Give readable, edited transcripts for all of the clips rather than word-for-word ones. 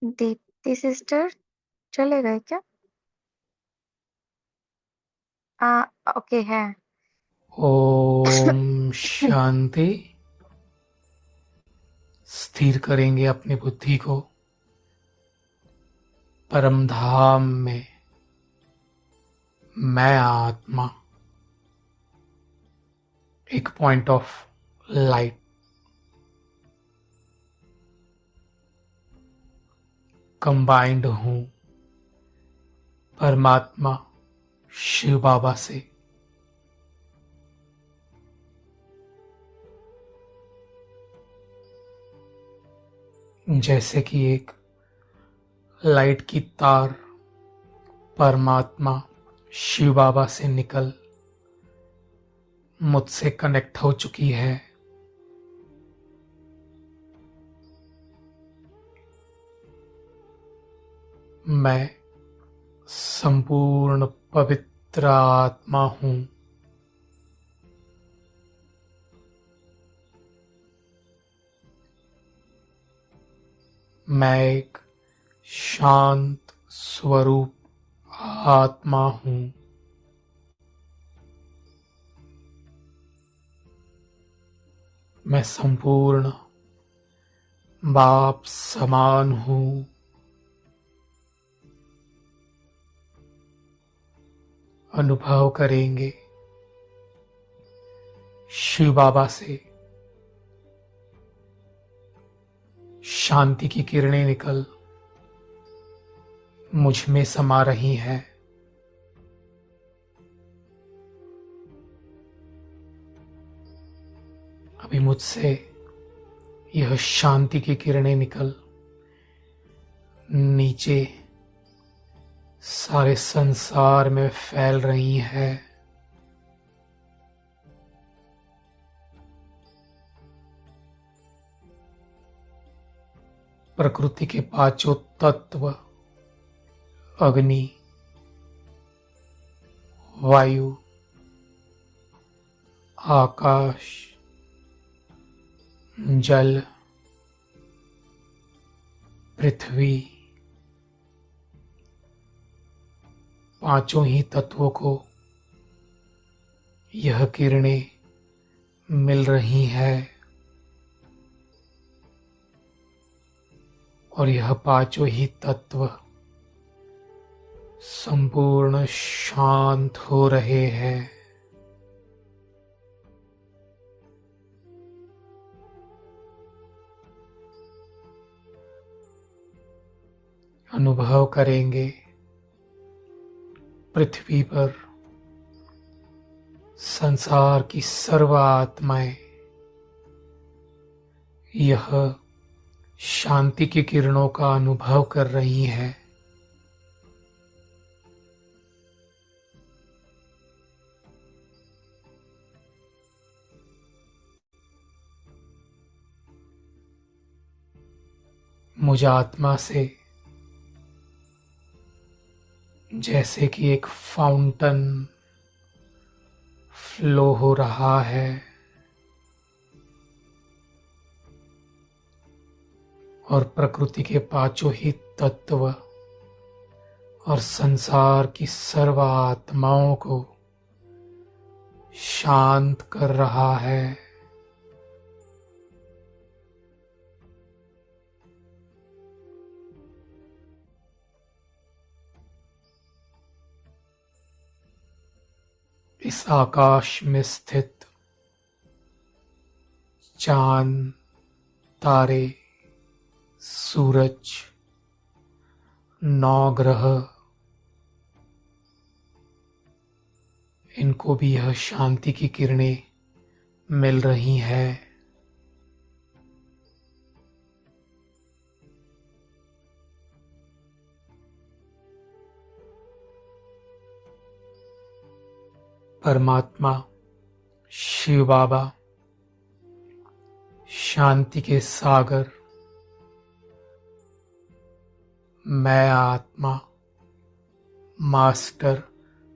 Deepti sister चले गए क्या? ओके है। ओम शांति। स्थिर करेंगे अपनी बुद्धि को परम धाम में। मैं आत्मा, एक पॉइंट ऑफ लाइट, कंबाइंड हूं परमात्मा शिव बाबा से। जैसे कि एक लाइट की तार परमात्मा शिव बाबा से निकल मुझसे कनेक्ट हो चुकी है, मैं संपूर्ण पवित्र आत्मा हूं। मैं एक शांत स्वरूप आत्मा हूं। मैं संपूर्ण बाप समान हूं। अनुभव करेंगे शिव बाबा से शांति की किरणें निकल मुझ में समा रही हैं। अभी मुझसे यह शांति की किरणें निकल नीचे सारे संसार में फैल रही हैं। प्रकृति के पांचों तत्व अग्नि, वायु, आकाश, जल, पृथ्वी, पांचों ही तत्वों को यह किरणें मिल रही हैं और यह पांचों ही तत्व संपूर्ण शांत हो रहे हैं। अनुभव करेंगे पृथ्वी पर संसार की सर्व आत्माएं यह शांति की किरणों का अनुभव कर रही हैं। मुझ आत्मा से जैसे कि एक फाउंटेन फ्लो हो रहा है और प्रकृति के पांचों ही तत्व और संसार की सर्व आत्माओं को शांत कर रहा है। इस आकाश में स्थित चांद, तारे, सूरज, 9 ग्रह, इनको भी यह शांति की किरणें मिल रही हैं। परमात्मा शिव बाबा शांति के सागर, मैं आत्मा मास्टर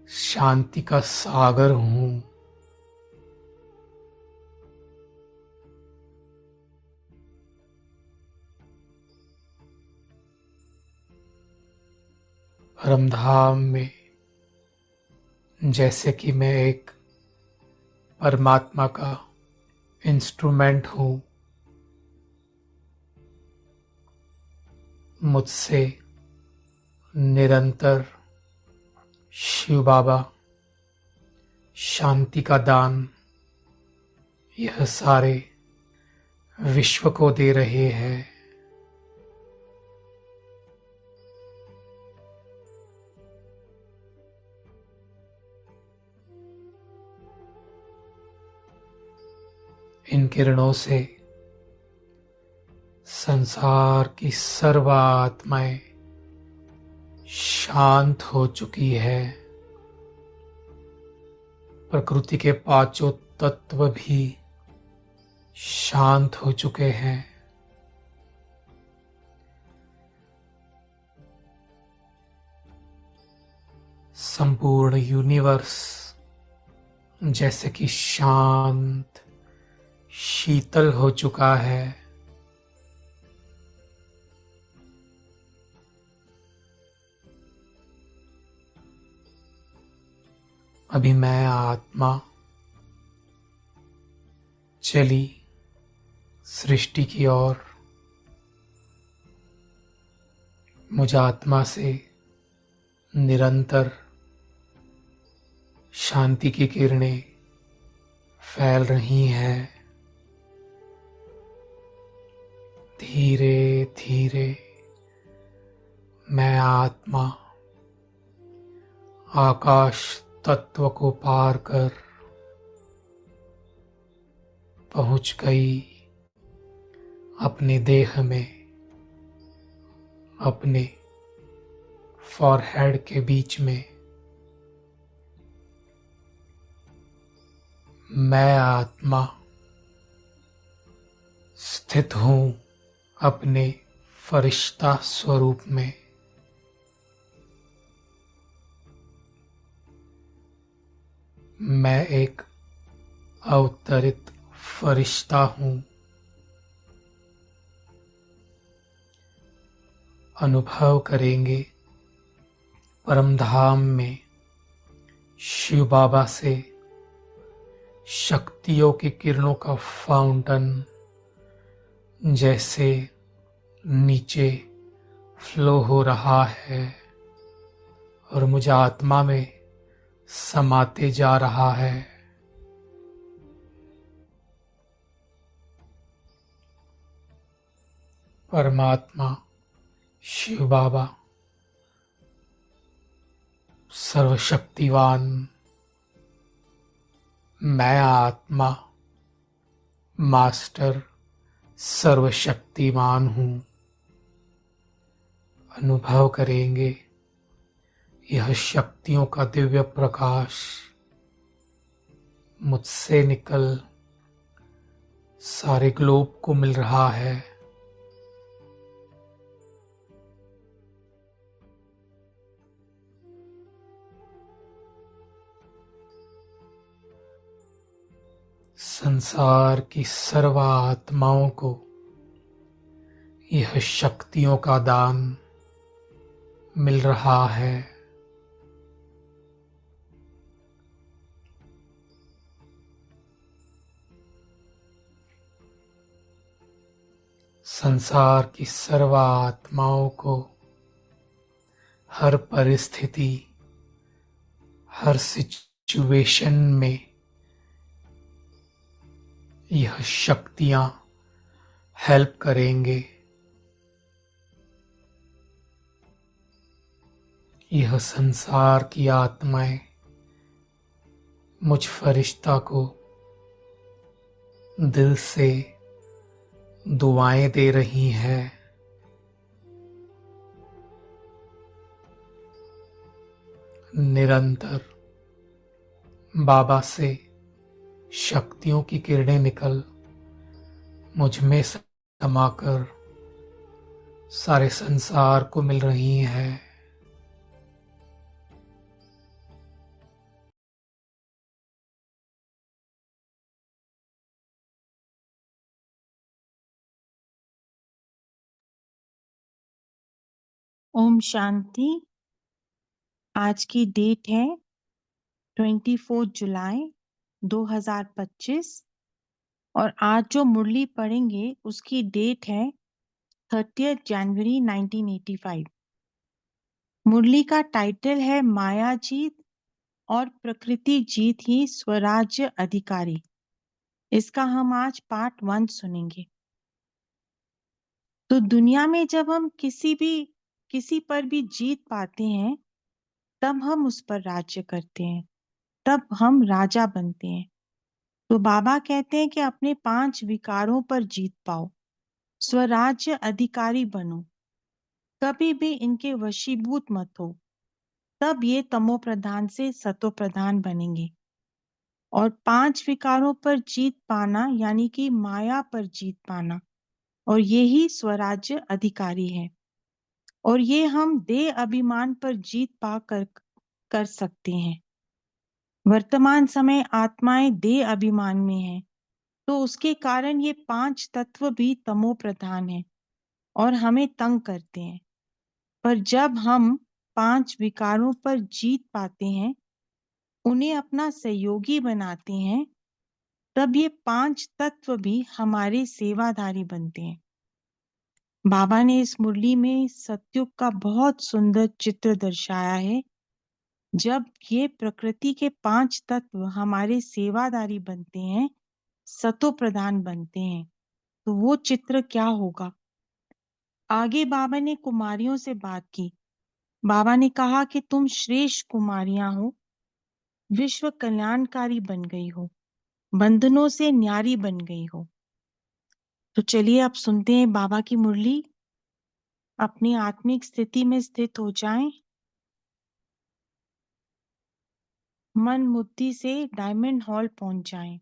शांति का सागर हूं। परमधाम में जैसे कि मैं एक परमात्मा का इंस्ट्रूमेंट हूँ। मुझसे निरंतर शिव बाबा शांति का दान यह सारे विश्व को दे रहे हैं। इन किरणों से संसार की सर्व आत्माएं शांत हो चुकी है। प्रकृति के पांचों तत्व भी शांत हो चुके हैं। संपूर्ण यूनिवर्स जैसे कि शांत शीतल हो चुका है। अभी मैं आत्मा चली सृष्टि की ओर। मुझ आत्मा से निरंतर शांति की किरणें फैल रही हैं। धीरे धीरे मैं आत्मा आकाश तत्व को पार कर पहुंच गई अपने देह में। अपने फॉरहेड के बीच में मैं आत्मा स्थित हूँ अपने फरिश्ता स्वरूप में। मैं एक अवतरित फरिश्ता हूँ। अनुभव करेंगे परमधाम में शिव बाबा से शक्तियों की किरणों का फाउंटेन जैसे नीचे फ्लो हो रहा है और मुझे आत्मा में समाते जा रहा है। परमात्मा शिव बाबा सर्वशक्तिवान, मैं आत्मा मास्टर सर्वशक्तिमान हूँ। अनुभव करेंगे यह शक्तियों का दिव्य प्रकाश मुझसे निकल सारे ग्लोब को मिल रहा है। संसार की सर्व आत्माओं को यह शक्तियों का दान मिल रहा है। संसार की सर्व आत्माओं को हर परिस्थिति, हर सिचुएशन में यह शक्तियां हेल्प करेंगे। यह संसार की आत्माएं मुझ फरिश्ता को दिल से दुआएं दे रही हैं। निरंतर बाबा से शक्तियों की किरणें निकल मुझ में समाकर सारे संसार को मिल रही हैं। ओम शांति। आज की डेट है 24 जुलाई 2025 और आज जो मुरली पढ़ेंगे उसकी डेट है 30 जनवरी 1985। मुरली का टाइटल है माया जीत और प्रकृति जीत ही स्वराज्य अधिकारी। इसका हम आज पार्ट 1 सुनेंगे। तो दुनिया में जब हम किसी पर भी जीत पाते हैं तब हम उस पर राज्य करते हैं, तब हम राजा बनते हैं। तो बाबा कहते हैं कि अपने 5 विकारों पर जीत पाओ, स्वराज्य अधिकारी बनो, कभी भी इनके वशीभूत मत हो, तब ये तमो प्रधान से सतो प्रधान बनेंगे। और 5 विकारों पर जीत पाना यानी कि माया पर जीत पाना, और यही स्वराज्य अधिकारी है। और ये हम देह अभिमान पर जीत पा कर सकते हैं। वर्तमान समय आत्माएं देह अभिमान में हैं, तो उसके कारण ये 5 तत्व भी तमो प्रधान है और हमें तंग करते हैं। पर जब हम 5 विकारों पर जीत पाते हैं, उन्हें अपना सहयोगी बनाते हैं, तब ये 5 तत्व भी हमारे सेवाधारी बनते हैं। बाबा ने इस मुरली में सतयुग का बहुत सुंदर चित्र दर्शाया है। जब ये प्रकृति के 5 तत्व हमारे सेवादारी बनते हैं, सतो प्रधान बनते हैं, तो वो चित्र क्या होगा। आगे बाबा ने कुमारियों से बात की। बाबा ने कहा कि तुम श्रेष्ठ कुमारियां हो, विश्व कल्याणकारी बन गई हो, बंधनों से न्यारी बन गई हो। तो चलिए अब सुनते हैं बाबा की मुरली। अपनी आत्मिक स्थिति में स्थित हो जाएं। मन बुद्धि से डायमंड हॉल पहुंच जाएं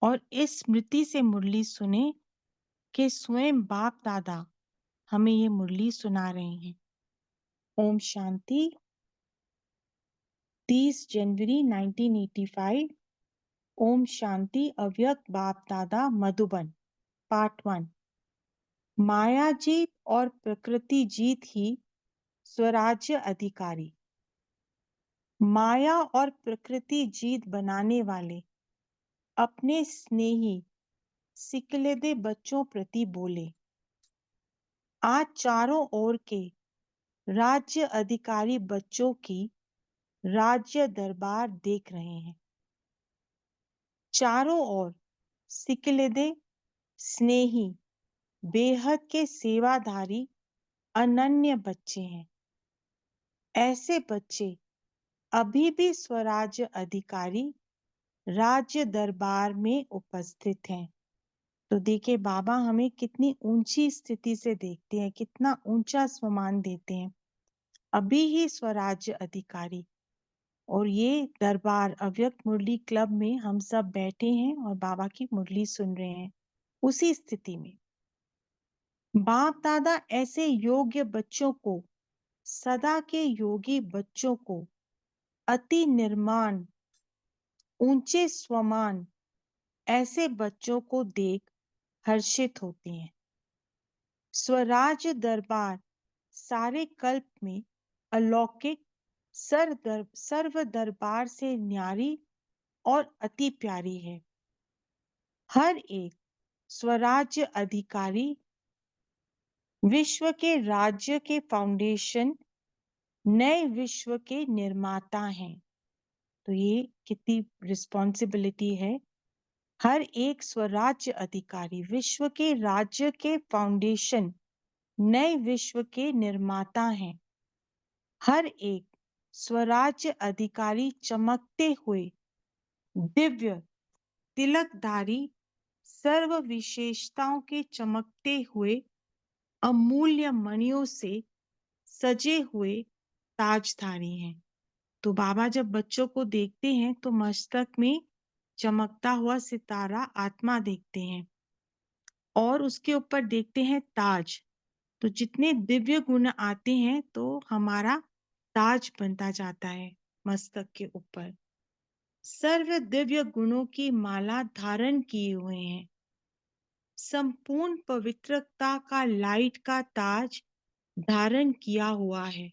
और इस स्मृति से मुरली सुने कि स्वयं बाप दादा हमें ये मुरली सुना रहे हैं। ओम शांति। 30 जनवरी 1985। ओम शांति। अव्यक्त बाप दादा मधुबन। पार्ट 1। माया जीत और प्रकृति जीत ही स्वराज्य अधिकारी। माया और प्रकृति जीत बनाने वाले अपने स्नेही सिकलेदे बच्चों प्रति बोले, आज चारों ओर के राज्य अधिकारी बच्चों की राज्य दरबार देख रहे हैं। चारों ओर सिकलेदे स्नेही बेहद के सेवाधारी अनन्य बच्चे हैं। ऐसे बच्चे अभी भी स्वराज्य अधिकारी राज्य दरबार में उपस्थित हैं। तो देखिए बाबा हमें कितनी ऊंची स्थिति से देखते हैं, कितना ऊंचा सम्मान देते हैं। अभी ही स्वराज्य अधिकारी, और ये दरबार अव्यक्त मुरली क्लब में हम सब बैठे हैं और बाबा की मुरली सुन रहे हैं। उसी स्थिति में बाप दादा ऐसे योग्य बच्चों को, सदा के योगी बच्चों को अति निर्माण ऊंचे स्वमान ऐसे बच्चों को देख हर्षित होते हैं। स्वराज दरबार सारे कल्प में अलौकिक सर्व दरबार से न्यारी और अति प्यारी है। हर एक स्वराज्य अधिकारी विश्व के राज्य के फाउंडेशन, नए विश्व के निर्माता हैं। तो ये कितनी रिस्पॉन्सिबिलिटी है। हर एक स्वराज्य अधिकारी विश्व के राज्य के फाउंडेशन, नए विश्व के निर्माता हैं। हर एक स्वराज्य अधिकारी चमकते हुए दिव्य तिलकधारी, सर्व विशेषताओं के चमकते हुए अमूल्य मणियों से सजे हुए ताजधारी हैं। तो बाबा जब बच्चों को देखते हैं तो मस्तक में चमकता हुआ सितारा आत्मा देखते हैं और उसके ऊपर देखते हैं ताज। तो जितने दिव्य गुण आते हैं तो हमारा ताज बनता जाता है मस्तक के ऊपर। सर्व दिव्य गुणों की माला धारण किए हुए हैं। संपूर्ण पवित्रता का लाइट का ताज धारण किया हुआ है।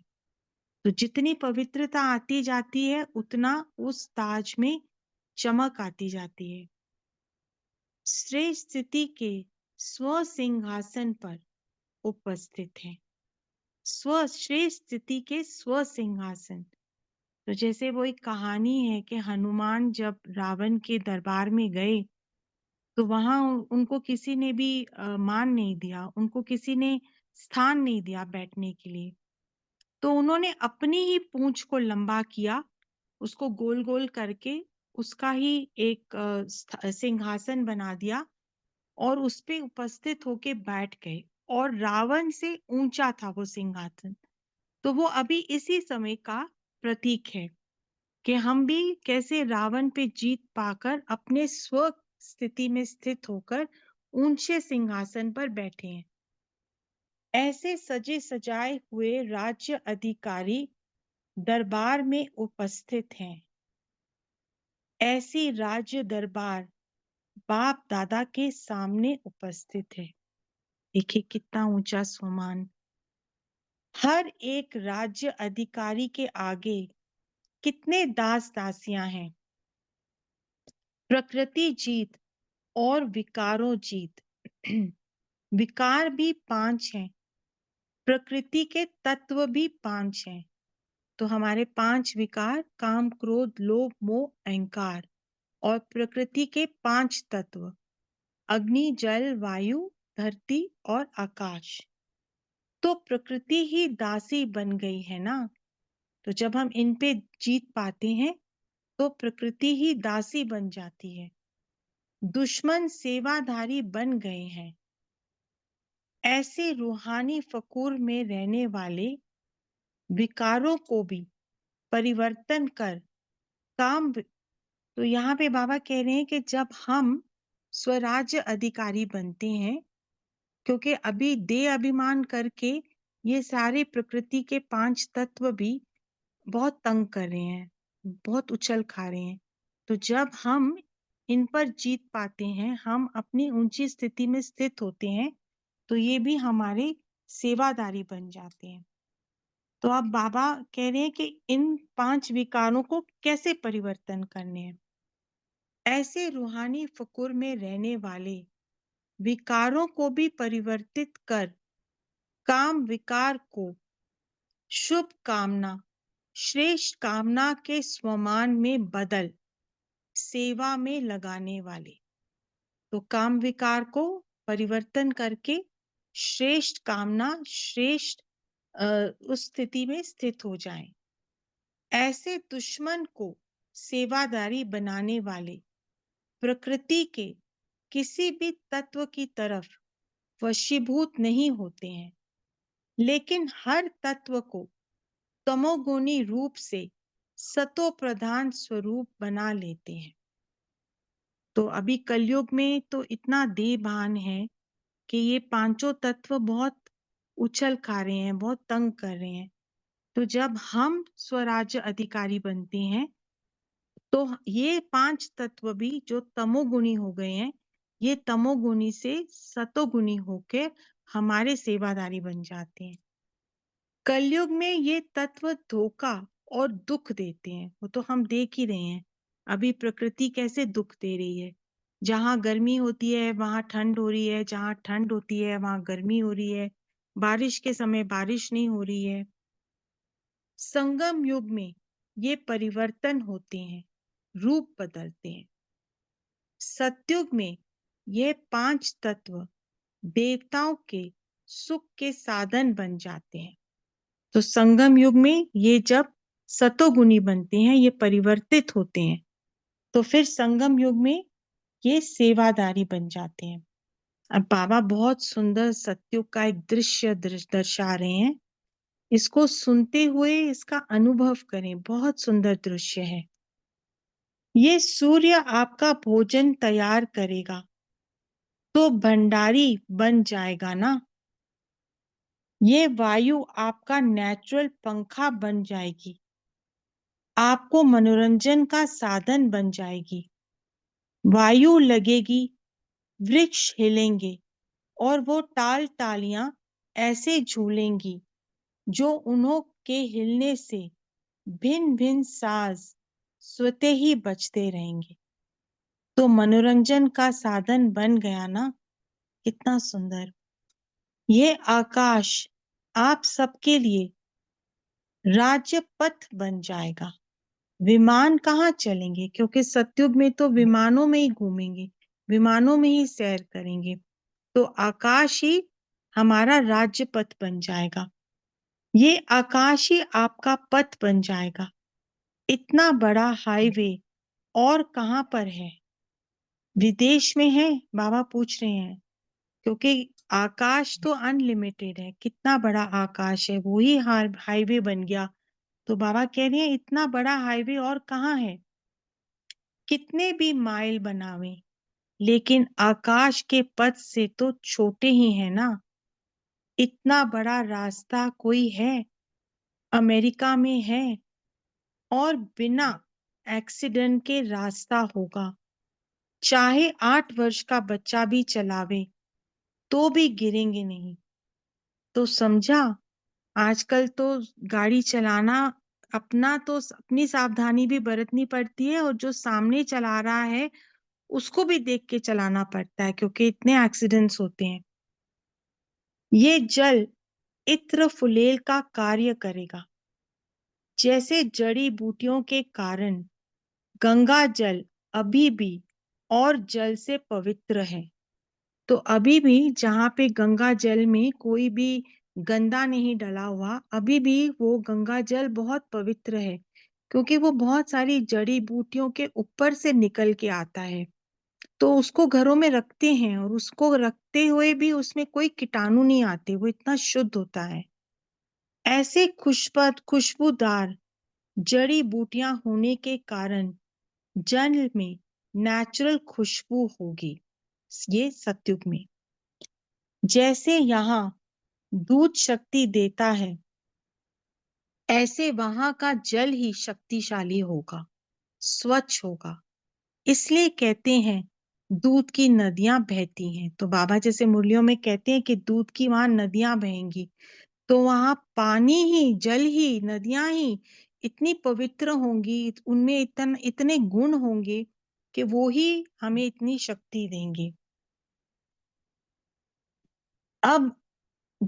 तो जितनी पवित्रता आती जाती है उतना उस ताज में चमक आती जाती है। श्रेष्ठ स्थिति के स्व सिंहासन पर उपस्थित है। श्रेष्ठ स्थिति के स्व सिंहासन। तो जैसे वो एक कहानी है कि हनुमान जब रावण के दरबार में गए तो वहां उनको किसी ने भी मान नहीं दिया, उनको किसी ने स्थान नहीं दिया बैठने के लिए। तो उन्होंने अपनी ही पूंछ को लंबा किया, उसको गोल गोल करके उसका ही एक सिंहासन बना दिया और उस पे उपस्थित होके बैठ गए। और रावण से ऊंचा था वो सिंहासन। तो वो अभी इसी समय का प्रतीक है कि हम भी कैसे रावण पे जीत पाकर अपने स्व स्थिति में स्थित होकर ऊंचे सिंहासन पर बैठे हैं। ऐसे सजे सजाए हुए राज्य अधिकारी दरबार में उपस्थित हैं। ऐसी राज्य दरबार बाप दादा के सामने उपस्थित है। देखिए कितना ऊंचा सम्मान। हर एक राज्य अधिकारी के आगे कितने दास दासियां हैं। प्रकृति जीत और विकारों जीत। विकार भी 5 हैं, प्रकृति के तत्व भी 5 हैं। तो हमारे 5 विकार काम क्रोध लोभ मोह अहंकार और प्रकृति के 5 तत्व अग्नि जल वायु धरती और आकाश। तो प्रकृति ही दासी बन गई है ना। तो जब हम इन पे जीत पाते हैं तो प्रकृति ही दासी बन जाती है। दुश्मन सेवाधारी बन गए हैं। ऐसे रूहानी फकूर में रहने वाले विकारों को भी परिवर्तन कर काम। तो यहाँ पे बाबा कह रहे हैं कि जब हम स्वराज्य अधिकारी बनते हैं, क्योंकि अभी देह अभिमान करके ये सारे प्रकृति के 5 तत्व भी बहुत तंग कर रहे हैं, बहुत उछल खा रहे हैं। तो जब हम इन पर जीत पाते हैं, हम अपनी ऊंची स्थिति में स्थित होते हैं, तो ये भी हमारे सेवादारी बन जाते हैं। तो अब बाबा कह रहे हैं कि इन 5 विकारों को कैसे परिवर्तन करने हैं। ऐसे रूहानी फकुर में रहने वाले विकारों को भी परिवर्तित कर काम विकार को शुभ कामना श्रेष्ठ कामना के स्वमान में बदल सेवा में लगाने वाले। तो काम विकार को परिवर्तन करके श्रेष्ठ कामना श्रेष्ठ उस स्थिति में स्थित हो जाएं। ऐसे दुश्मन को सेवादारी बनाने वाले प्रकृति के किसी भी तत्व की तरफ वशीभूत नहीं होते हैं, लेकिन हर तत्व को तमोगुणी रूप से सतो प्रधान स्वरूप बना लेते हैं। तो अभी कलयुग में तो इतना देभान है कि ये 5 तत्व बहुत उछल खा रहे हैं, बहुत तंग कर रहे हैं। तो जब हम स्वराज्य अधिकारी बनते हैं तो ये 5 तत्व भी जो तमोगुणी हो गए हैं, ये तमोगुणी से सतोगुणी होकर हमारे सेवादारी बन जाते हैं। कलयुग में ये तत्व धोखा और दुख देते हैं, वो तो हम देख ही रहे हैं। अभी प्रकृति कैसे दुख दे रही है। जहां गर्मी होती है वहां ठंड हो रही है, जहां ठंड होती है वहां गर्मी हो रही है, बारिश के समय बारिश नहीं हो रही है। संगम युग में ये परिवर्तन होते हैं, रूप बदलते हैं। सतयुग में ये 5 तत्व देवताओं के सुख के साधन बन जाते हैं। तो संगम युग में ये जब सतोगुणी बनते हैं, ये परिवर्तित होते हैं, तो फिर संगम युग में ये सेवादारी बन जाते हैं। अब बाबा बहुत सुंदर सतयुग का एक दृश्य दर्शा रहे हैं। इसको सुनते हुए इसका अनुभव करें, बहुत सुंदर दृश्य है। ये सूर्य आपका भोजन तैयार करेगा तो भंडारी बन जाएगा ना। ये वायु आपका नेचुरल पंखा बन जाएगी, आपको मनोरंजन का साधन बन जाएगी। वायु लगेगी, वृक्ष हिलेंगे और वो टाल टालियां ऐसे झूलेंगी जो के हिलने से भिन्न भिन्न साज स्वतः ही बजते रहेंगे। तो मनोरंजन का साधन बन गया ना, कितना सुंदर। ये आकाश आप सबके लिए राज्य पथ बन जाएगा। विमान कहाँ चलेंगे, क्योंकि सतयुग में तो विमानों में ही घूमेंगे, विमानों में ही सैर करेंगे। तो आकाश ही हमारा राज्य पथ बन जाएगा। ये आकाश ही आपका पथ बन जाएगा। इतना बड़ा हाईवे और कहाँ पर है? विदेश में है? बाबा पूछ रहे हैं, क्योंकि आकाश तो अनलिमिटेड है। कितना बड़ा आकाश है, वो ही हाईवे बन गया। तो बाबा कह रहे हैं इतना बड़ा हाईवे और कहाँ है? कितने भी माइल बनावे, लेकिन आकाश के पथ से तो छोटे ही है ना। इतना बड़ा रास्ता कोई है? अमेरिका में है, और बिना एक्सीडेंट के रास्ता होगा। चाहे 8 वर्ष का बच्चा भी चलावे तो भी गिरेंगे नहीं। तो समझा, आजकल तो गाड़ी चलाना अपनी सावधानी भी बरतनी पड़ती है, और जो सामने चला रहा है उसको भी देख के चलाना पड़ता है, क्योंकि इतने एक्सीडेंट्स होते हैं। ये जल इत्र फुलेल का कार्य करेगा। जैसे जड़ी बूटियों के कारण गंगा जल अभी भी और जल से पवित्र है, तो अभी भी जहाँ पे गंगा जल में कोई भी गंदा नहीं डला हुआ, अभी भी वो गंगा जल बहुत पवित्र है, क्योंकि वो बहुत सारी जड़ी बूटियों के ऊपर से निकल के आता है। तो उसको घरों में रखते हैं, और उसको रखते हुए भी उसमें कोई कीटाणु नहीं आते, वो इतना शुद्ध होता है। ऐसे खुशबूदार जड़ी बूटियां होने के कारण जल में नेचुरल खुशबू होगी। ये सतयुग में जैसे यहाँ दूध शक्ति देता है, ऐसे वहां का जल ही शक्तिशाली होगा, स्वच्छ होगा। इसलिए कहते हैं दूध की नदियां बहती हैं। तो बाबा जैसे मुरलियों में कहते हैं कि दूध की वहां नदियां बहेंगी, तो वहां पानी ही, जल ही, नदियां ही इतनी पवित्र होंगी, उनमें इतने गुण होंगे कि वो ही हमें इतनी शक्ति देंगे। अब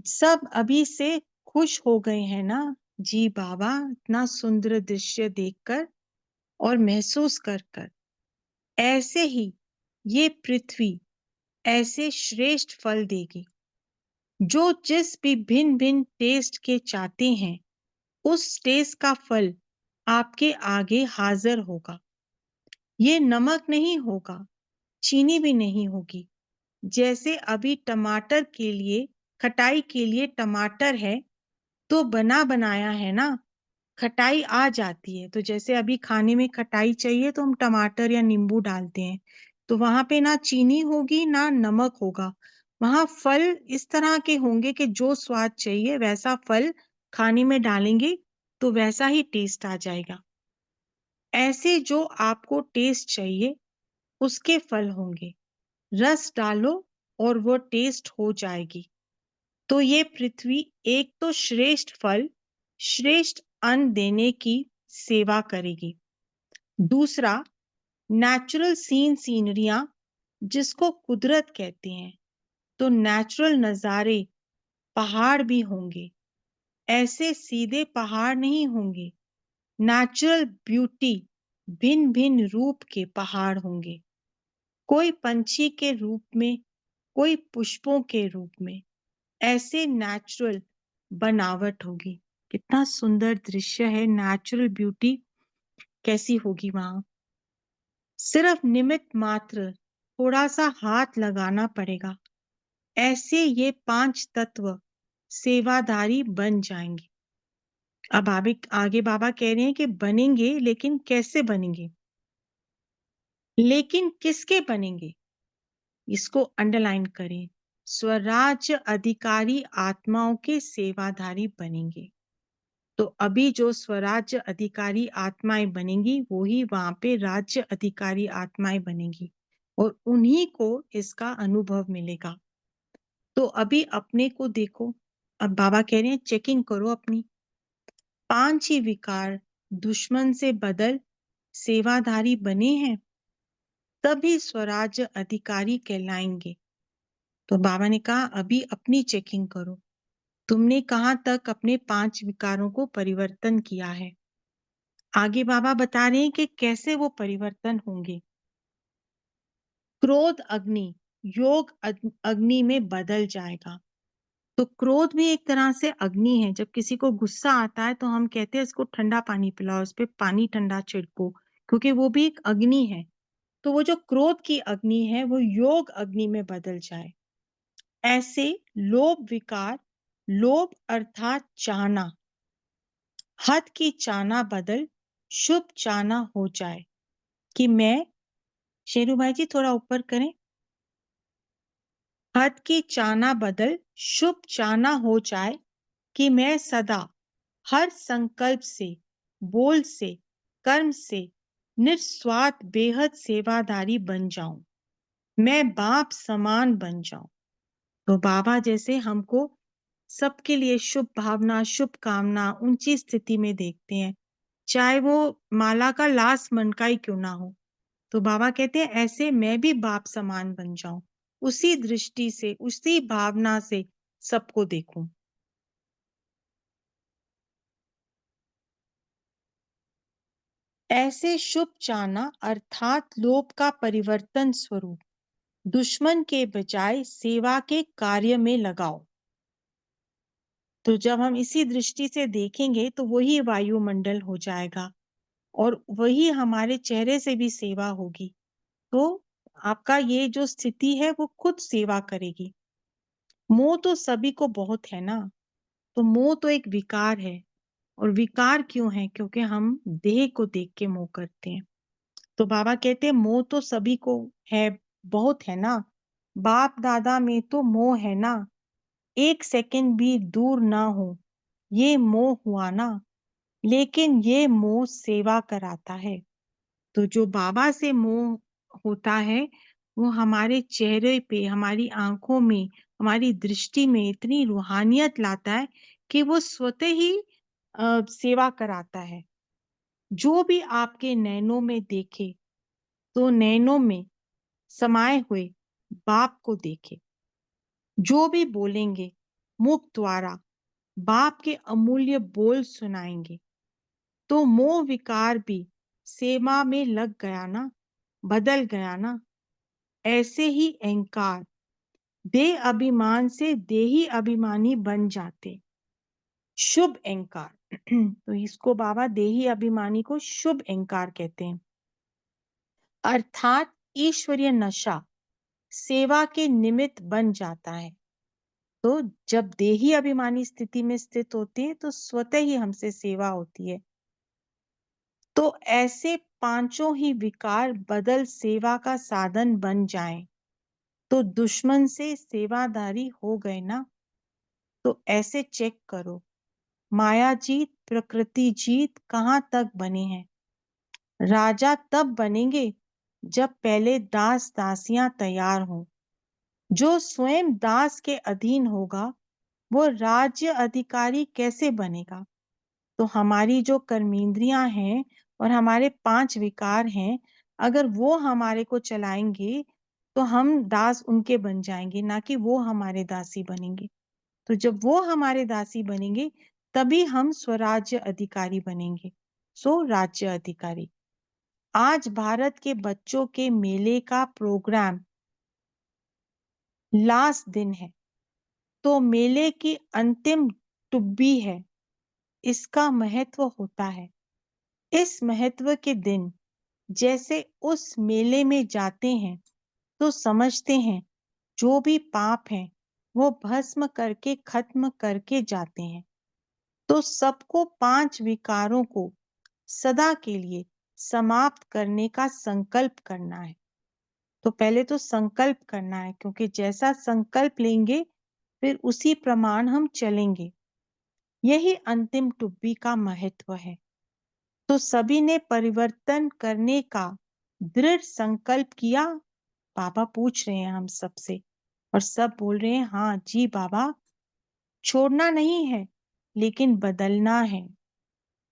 सब अभी से खुश हो गए हैं ना जी बाबा, इतना सुंदर दृश्य देखकर और महसूस कर कर। ऐसे ही ये पृथ्वी ऐसे श्रेष्ठ फल देगी। जो जिस भी भिन्न भिन्न टेस्ट के चाहते हैं, उस टेस्ट का फल आपके आगे हाजिर होगा। ये नमक नहीं होगा, चीनी भी नहीं होगी। जैसे अभी टमाटर के लिए, खटाई के लिए टमाटर है, तो बना बनाया है ना, खटाई आ जाती है। तो जैसे अभी खाने में खटाई चाहिए तो हम टमाटर या नींबू डालते हैं, तो वहां पे ना चीनी होगी ना नमक होगा। वहां फल इस तरह के होंगे कि जो स्वाद चाहिए वैसा फल खाने में डालेंगे तो वैसा ही टेस्ट आ जाएगा। ऐसे जो आपको टेस्ट चाहिए उसके फल होंगे। रस डालो और वो टेस्ट हो जाएगी। तो ये पृथ्वी एक तो श्रेष्ठ फल, श्रेष्ठ अन्न देने की सेवा करेगी। दूसरा, नेचुरल सीनरियां, जिसको कुदरत कहते हैं, तो नेचुरल नजारे, पहाड़ भी होंगे। ऐसे सीधे पहाड़ नहीं होंगे, नेचुरल ब्यूटी, भिन्न भिन्न रूप के पहाड़ होंगे। कोई पंछी के रूप में, कोई पुष्पों के रूप में, ऐसे नेचुरल बनावट होगी। कितना सुंदर दृश्य है, नेचुरल ब्यूटी कैसी होगी वहां। सिर्फ निमित्त मात्र थोड़ा सा हाथ लगाना पड़ेगा, ऐसे ये 5 तत्व सेवाधारी बन जाएंगे। अब आगे बाबा कह रहे हैं कि बनेंगे, लेकिन कैसे बनेंगे, लेकिन किसके बनेंगे, इसको अंडरलाइन करें। स्वराज्य अधिकारी आत्माओं के सेवाधारी बनेंगे। तो अभी जो स्वराज्य अधिकारी आत्माएं बनेंगी, वो ही वहां पे राज्य अधिकारी आत्माएं बनेंगी, और उन्हीं को इसका अनुभव मिलेगा। तो अभी अपने को देखो। अब बाबा कह रहे हैं चेकिंग करो अपनी, 5 ही विकार दुश्मन से बदल सेवाधारी बने हैं, तभी स्वराज्य अधिकारी कहलाएंगे। तो बाबा ने कहा अभी अपनी चेकिंग करो, तुमने कहाँ तक अपने 5 विकारों को परिवर्तन किया है। आगे बाबा बता रहे हैं कि कैसे वो परिवर्तन होंगे। क्रोध अग्नि योग अग्नि में बदल जाएगा। तो क्रोध भी एक तरह से अग्नि है। जब किसी को गुस्सा आता है तो हम कहते हैं इसको ठंडा पानी पिलाओ, इस पे पानी ठंडा छिड़को, क्योंकि वो भी एक अग्नि है। तो वो जो क्रोध की अग्नि है वो योग अग्नि में बदल जाए। ऐसे लोभ विकार, लोभ अर्थात चाहना, हद की चाहना बदल शुभ चाहना हो जाए कि मैं, शेरू भाई जी थोड़ा ऊपर करें, हद की चाहना बदल शुभ चाहना हो जाए कि मैं सदा हर संकल्प से, बोल से, कर्म से निस्वार्थ बेहद सेवादारी बन जाऊं, मैं बाप समान बन जाऊं। तो बाबा जैसे हमको सबके लिए शुभ भावना, शुभ कामना ऊंची स्थिति में देखते हैं, चाहे वो माला का लास्ट मनका ही क्यों ना हो। तो बाबा कहते हैं ऐसे मैं भी बाप समान बन जाऊं, उसी दृष्टि से, उसी भावना से सबको देखूं। ऐसे शुभ चाहना अर्थात लोभ का परिवर्तन स्वरूप दुश्मन के बजाय सेवा के कार्य में लगाओ। तो जब हम इसी दृष्टि से देखेंगे तो वही वायुमंडल हो जाएगा और वही हमारे चेहरे से भी सेवा होगी। तो आपका ये जो स्थिति है वो खुद सेवा करेगी। मोह तो सभी को बहुत है ना, तो मोह तो एक विकार है। और विकार क्यों है? क्योंकि हम देह को देख के मोह करते हैं। तो बाबा कहते हैं मोह तो सभी को है, बहुत है ना, बाप दादा में तो मोह है ना, एक सेकंड भी दूर ना हो ये मोह हुआ ना, लेकिन ये मोह सेवा कराता है। तो जो बाबा से मोह होता है वो हमारे चेहरे पे, हमारी आंखों में, हमारी दृष्टि में इतनी रूहानियत लाता है कि वो स्वतः ही सेवा कराता है। जो भी आपके नैनों में देखे तो नैनों में समाये हुए बाप को देखे। जो भी बोलेंगे मुख द्वारा बाप के अमूल्य बोल सुनाएंगे। तो मोह विकार भी सेवा में लग गया ना, बदल गया ना। ऐसे ही अहंकार देह अभिमान से देही अभिमानी बन जाते। शुभ अहंकार तो इसको बाबा देही अभिमानी को शुभ अहंकार कहते हैं। अर्थात ईश्वरीय नशा सेवा के निमित्त बन जाता है। तो जब देही अभिमानी स्थिति में स्थित होते हैं तो स्वतः ही हमसे सेवा होती है। तो ऐसे पांचों ही विकार बदल सेवा का साधन बन जाएं तो दुश्मन से सेवादारी हो गए ना। तो ऐसे चेक करो, माया जीत प्रकृति जीत कहाँ तक बने हैं। राजा तब बनेंगे जब पहले दास दासियां तैयार हों। जो स्वयं दास के अधीन होगा वो राज्य अधिकारी कैसे बनेगा। तो हमारी जो कर्मेंद्रियां हैं और हमारे 5 विकार हैं, अगर वो हमारे को चलाएंगे तो हम दास उनके बन जाएंगे, ना कि वो हमारे दासी बनेंगे। तो जब वो हमारे दासी बनेंगे तभी हम स्वराज्य अधिकारी बनेंगे। सो राज्य अधिकारी। आज भारत के बच्चों के मेले का प्रोग्राम लास्ट दिन है, तो मेले की अंतिम टुब्बी है, इसका महत्व होता है। इस महत्व के दिन जैसे उस मेले में जाते हैं तो समझते हैं जो भी पाप है वो भस्म करके खत्म करके जाते हैं। तो सबको 5 विकारों को सदा के लिए समाप्त करने का संकल्प करना है। तो पहले तो संकल्प करना है, क्योंकि जैसा संकल्प लेंगे फिर उसी प्रमाण हम चलेंगे। यही अंतिम टुब्बी का महत्व है। तो सभी ने परिवर्तन करने का दृढ़ संकल्प किया। बाबा पूछ रहे हैं हम सबसे और सब बोल रहे हैं हाँ जी बाबा, छोड़ना नहीं है लेकिन बदलना है।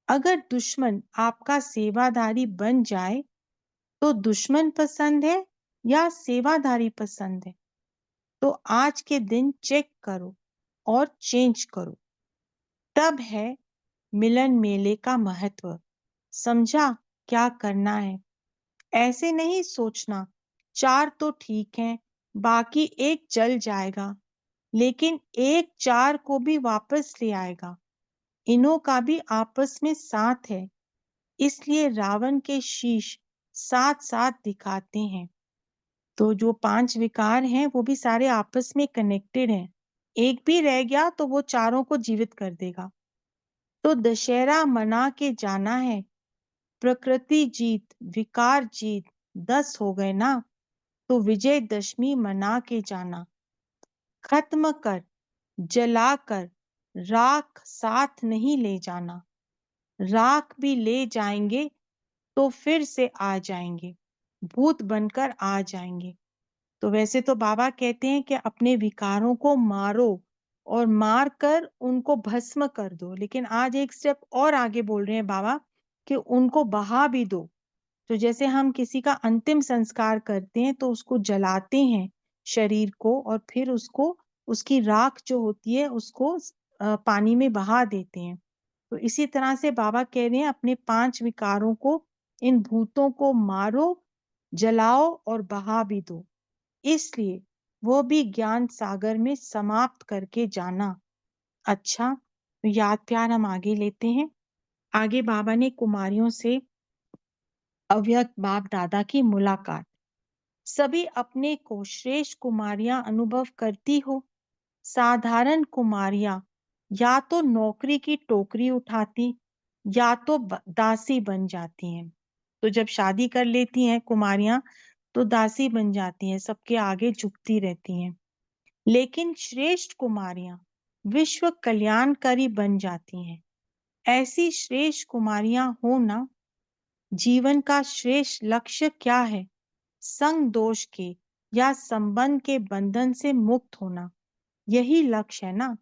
अगर दुश्मन आपका सेवाधारी बन जाए तो दुश्मन पसंद है या सेवाधारी पसंद है? तो आज के दिन चेक करो और चेंज करो। तब है मिलन मेले का महत्व। समझा क्या करना है? ऐसे नहीं सोचना 4 तो ठीक है, बाकी एक जल जाएगा, लेकिन एक 4 को भी वापस ले आएगा। इन्हों का भी आपस में साथ है, इसलिए रावण के शीश साथ साथ दिखाते हैं। तो जो 5 विकार हैं वो भी सारे आपस में कनेक्टेड हैं। एक भी रह गया तो वो चारों को जीवित कर देगा। तो दशहरा मना के जाना है। प्रकृति जीत, विकार जीत, 10 हो गए ना? तो विजयदशमी मना के जाना। खत्म कर, जलाकर, राख साथ नहीं ले जाना। राख भी ले जाएंगे तो फिर से आ जाएंगे, भूत बनकर आ जाएंगे। तो वैसे तो बाबा कहते हैं कि अपने विकारों को मारो और मार कर उनको भस्म कर दो, लेकिन आज एक स्टेप और आगे बोल रहे हैं बाबा कि उनको बहा भी दो। तो जैसे हम किसी का अंतिम संस्कार करते हैं तो उसको जलाते हैं शरीर को, और फिर उसको उसकी राख जो होती है उसको पानी में बहा देते हैं। तो इसी तरह से बाबा कह रहे हैं अपने 5 विकारों को, इन भूतों को मारो, जलाओ और बहा भी दो। इसलिए वो भी ज्ञान सागर में समाप्त करके जाना। अच्छा, तो याद प्यार हम आगे लेते हैं। आगे बाबा ने कुमारियों से अव्यक्त बाप दादा की मुलाकात। सभी अपने को श्रेष्ठ कुमारियां अनुभव करती हो। साधारण कुमारियां या तो नौकरी की टोकरी उठाती या तो दासी बन जाती हैं। तो जब शादी कर लेती हैं कुमारियां तो दासी बन जाती हैं, सबके आगे झुकती रहती हैं। लेकिन श्रेष्ठ कुमारियां विश्व कल्याणकारी बन जाती हैं। ऐसी श्रेष्ठ कुमारियां हो ना। जीवन का श्रेष्ठ लक्ष्य क्या है? संग दोष के या संबंध के बंधन से मुक्त होना, यही लक्ष्य है ना।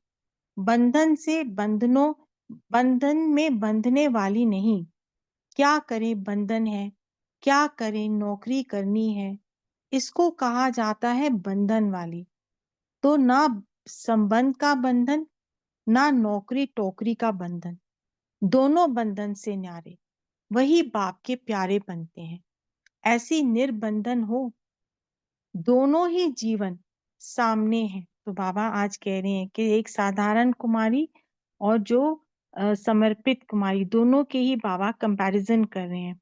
बंधन से बंधनों, बंधन में बंधने वाली नहीं। क्या करें बंधन है, क्या करें नौकरी करनी है, इसको कहा जाता है बंधन वाली। तो ना संबंध का बंधन, ना नौकरी टोकरी का बंधन, दोनों बंधन से न्यारे वही बाप के प्यारे बनते हैं। ऐसी निर्बंधन हो, दोनों ही जीवन सामने है। तो बाबा आज कह रहे हैं कि एक साधारण कुमारी और जो समर्पित कुमारी, दोनों के ही बाबा कंपैरिजन कर रहे हैं।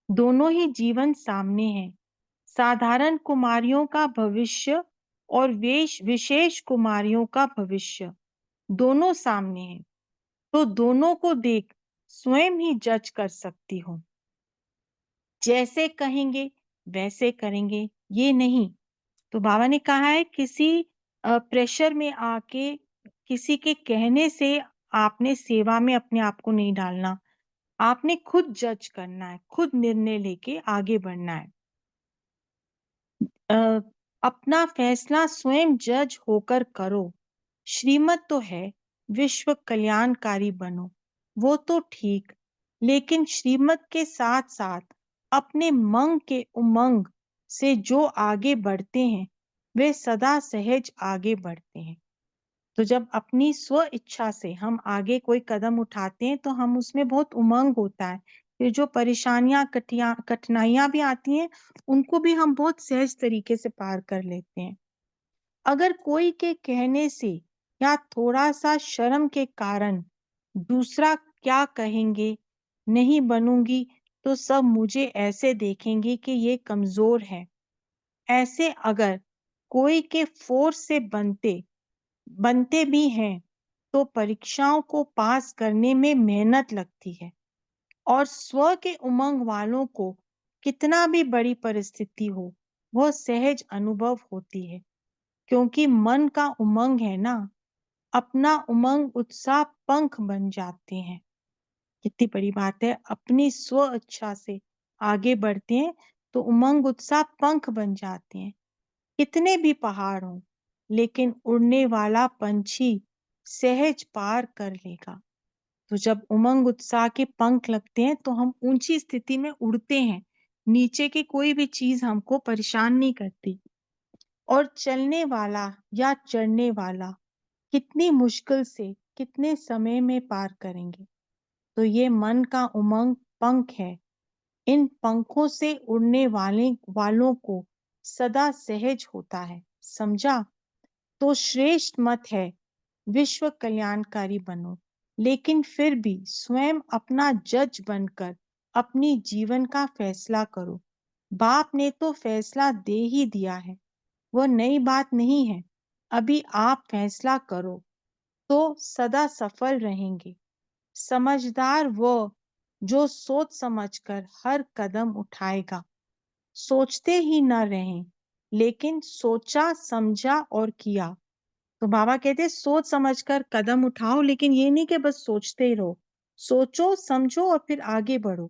दोनों ही जीवन सामने हैं। साधारण कुमारियों का भविष्य और विशेष कुमारियों का भविष्य दोनों सामने हैं। तो दोनों को देख स्वयं ही जज कर सकती हो। जैसे कहेंगे वैसे करेंगे, ये नहीं। तो बाबा ने कहा है किसी प्रेशर में आके, किसी के कहने से आपने सेवा में अपने आप को नहीं डालना। आपने खुद जज करना है, खुद निर्णय लेके आगे बढ़ना है। अ, अपना फैसला स्वयं जज होकर करो। श्रीमत तो है विश्व कल्याणकारी बनो, वो तो ठीक, लेकिन श्रीमत के साथ साथ अपने मंग के उमंग से जो आगे बढ़ते हैं वे सदा सहज आगे बढ़ते हैं। तो जब अपनी स्व इच्छा से हम आगे कोई कदम उठाते हैं तो हम उसमें बहुत उमंग होता है। फिर जो परेशानियां कठिनाइयां भी आती हैं उनको भी हम बहुत सहज तरीके से पार कर लेते हैं। अगर कोई के कहने से या थोड़ा सा शर्म के कारण दूसरा क्या कहेंगे नहीं बनूंगी तो सब मुझे ऐसे देखेंगे कि ये कमजोर है, ऐसे अगर कोई के फोर्स से बनते बनते भी हैं तो परीक्षाओं को पास करने में मेहनत लगती है। और स्व के उमंग वालों को कितना भी बड़ी परिस्थिति हो वह सहज अनुभव होती है, क्योंकि मन का उमंग है ना। अपना उमंग उत्साह पंख बन जाते हैं। कितनी बड़ी बात है, अपनी स्व इच्छा से आगे बढ़ते हैं तो उमंग उत्साह पंख बन जाते हैं। कितने भी पहाड़ हों, लेकिन उड़ने वाला पंछी सहज पार कर लेगा। तो जब उमंग उत्साह के पंख लगते हैं तो हम ऊंची स्थिति में उड़ते हैं, नीचे की कोई भी चीज हमको परेशान नहीं करती। और चलने वाला या चढ़ने वाला कितनी मुश्किल से कितने समय में पार करेंगे। तो ये मन का उमंग पंख है। इन पंखों से उड़ने वालों को सदा सहज होता है, समझा। तो श्रेष्ठ मत है विश्व कल्याणकारी बनो, लेकिन फिर भी स्वयं अपना जज बनकर अपनी जीवन का फैसला करो। बाप ने तो फैसला दे ही दिया है, वह नई बात नहीं है। अभी आप फैसला करो तो सदा सफल रहेंगे। समझदार वो जो सोच समझकर हर कदम उठाएगा। सोचते ही न रहें, लेकिन सोचा समझा और किया। तो बाबा कहते हैं सोच समझकर कदम उठाओ, लेकिन ये नहीं कि बस सोचते ही रहो। सोचो समझो और फिर आगे बढ़ो।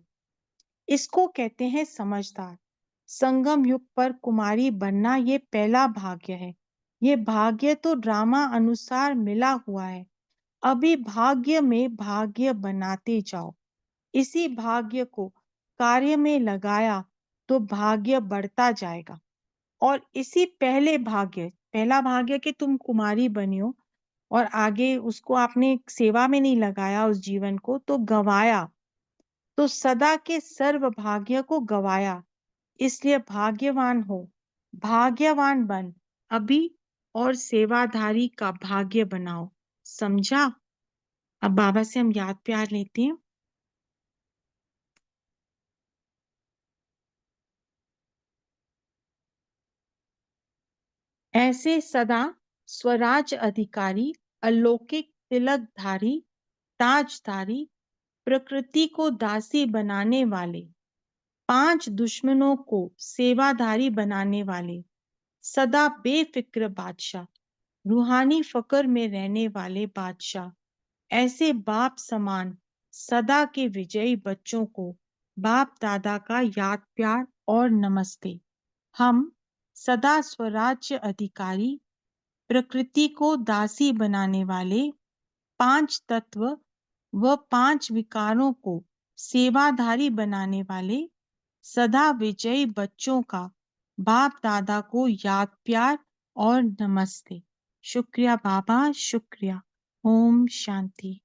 इसको कहते हैं समझदार। संगम युग पर कुमारी बनना ये पहला भाग्य है। ये भाग्य तो ड्रामा अनुसार मिला हुआ है। अभी भाग्य में भाग्य बनाते जाओ। इसी भाग्य को कार्य में लगाया तो भाग्य बढ़ता जाएगा। और इसी पहला भाग्य कि तुम कुमारी बनी हो और आगे उसको आपने सेवा में नहीं लगाया, उस जीवन को तो गवाया, तो सदा के सर्व भाग्य को गवाया। इसलिए भाग्यवान हो, भाग्यवान बन अभी, और सेवाधारी का भाग्य बनाओ, समझा। अब बाबा से हम याद प्यार लेते हैं। ऐसे सदा स्वराज अधिकारी, अलौकिक तिलकधारी, ताजधारी, प्रकृति को दासी बनाने वाले, 5 दुश्मनों को सेवाधारी बनाने वाले, सदा बेफिक्र बादशाह, रूहानी फकर में रहने वाले बादशाह, ऐसे बाप समान सदा के विजयी बच्चों को बाप दादा का याद प्यार और नमस्ते। हम सदा स्वराज्य अधिकारी, प्रकृति को दासी बनाने वाले, 5 तत्व व 5 विकारों को सेवाधारी बनाने वाले, सदा विजयी बच्चों का बाप दादा को याद प्यार और नमस्ते। शुक्रिया बाबा, शुक्रिया। ओम शांति।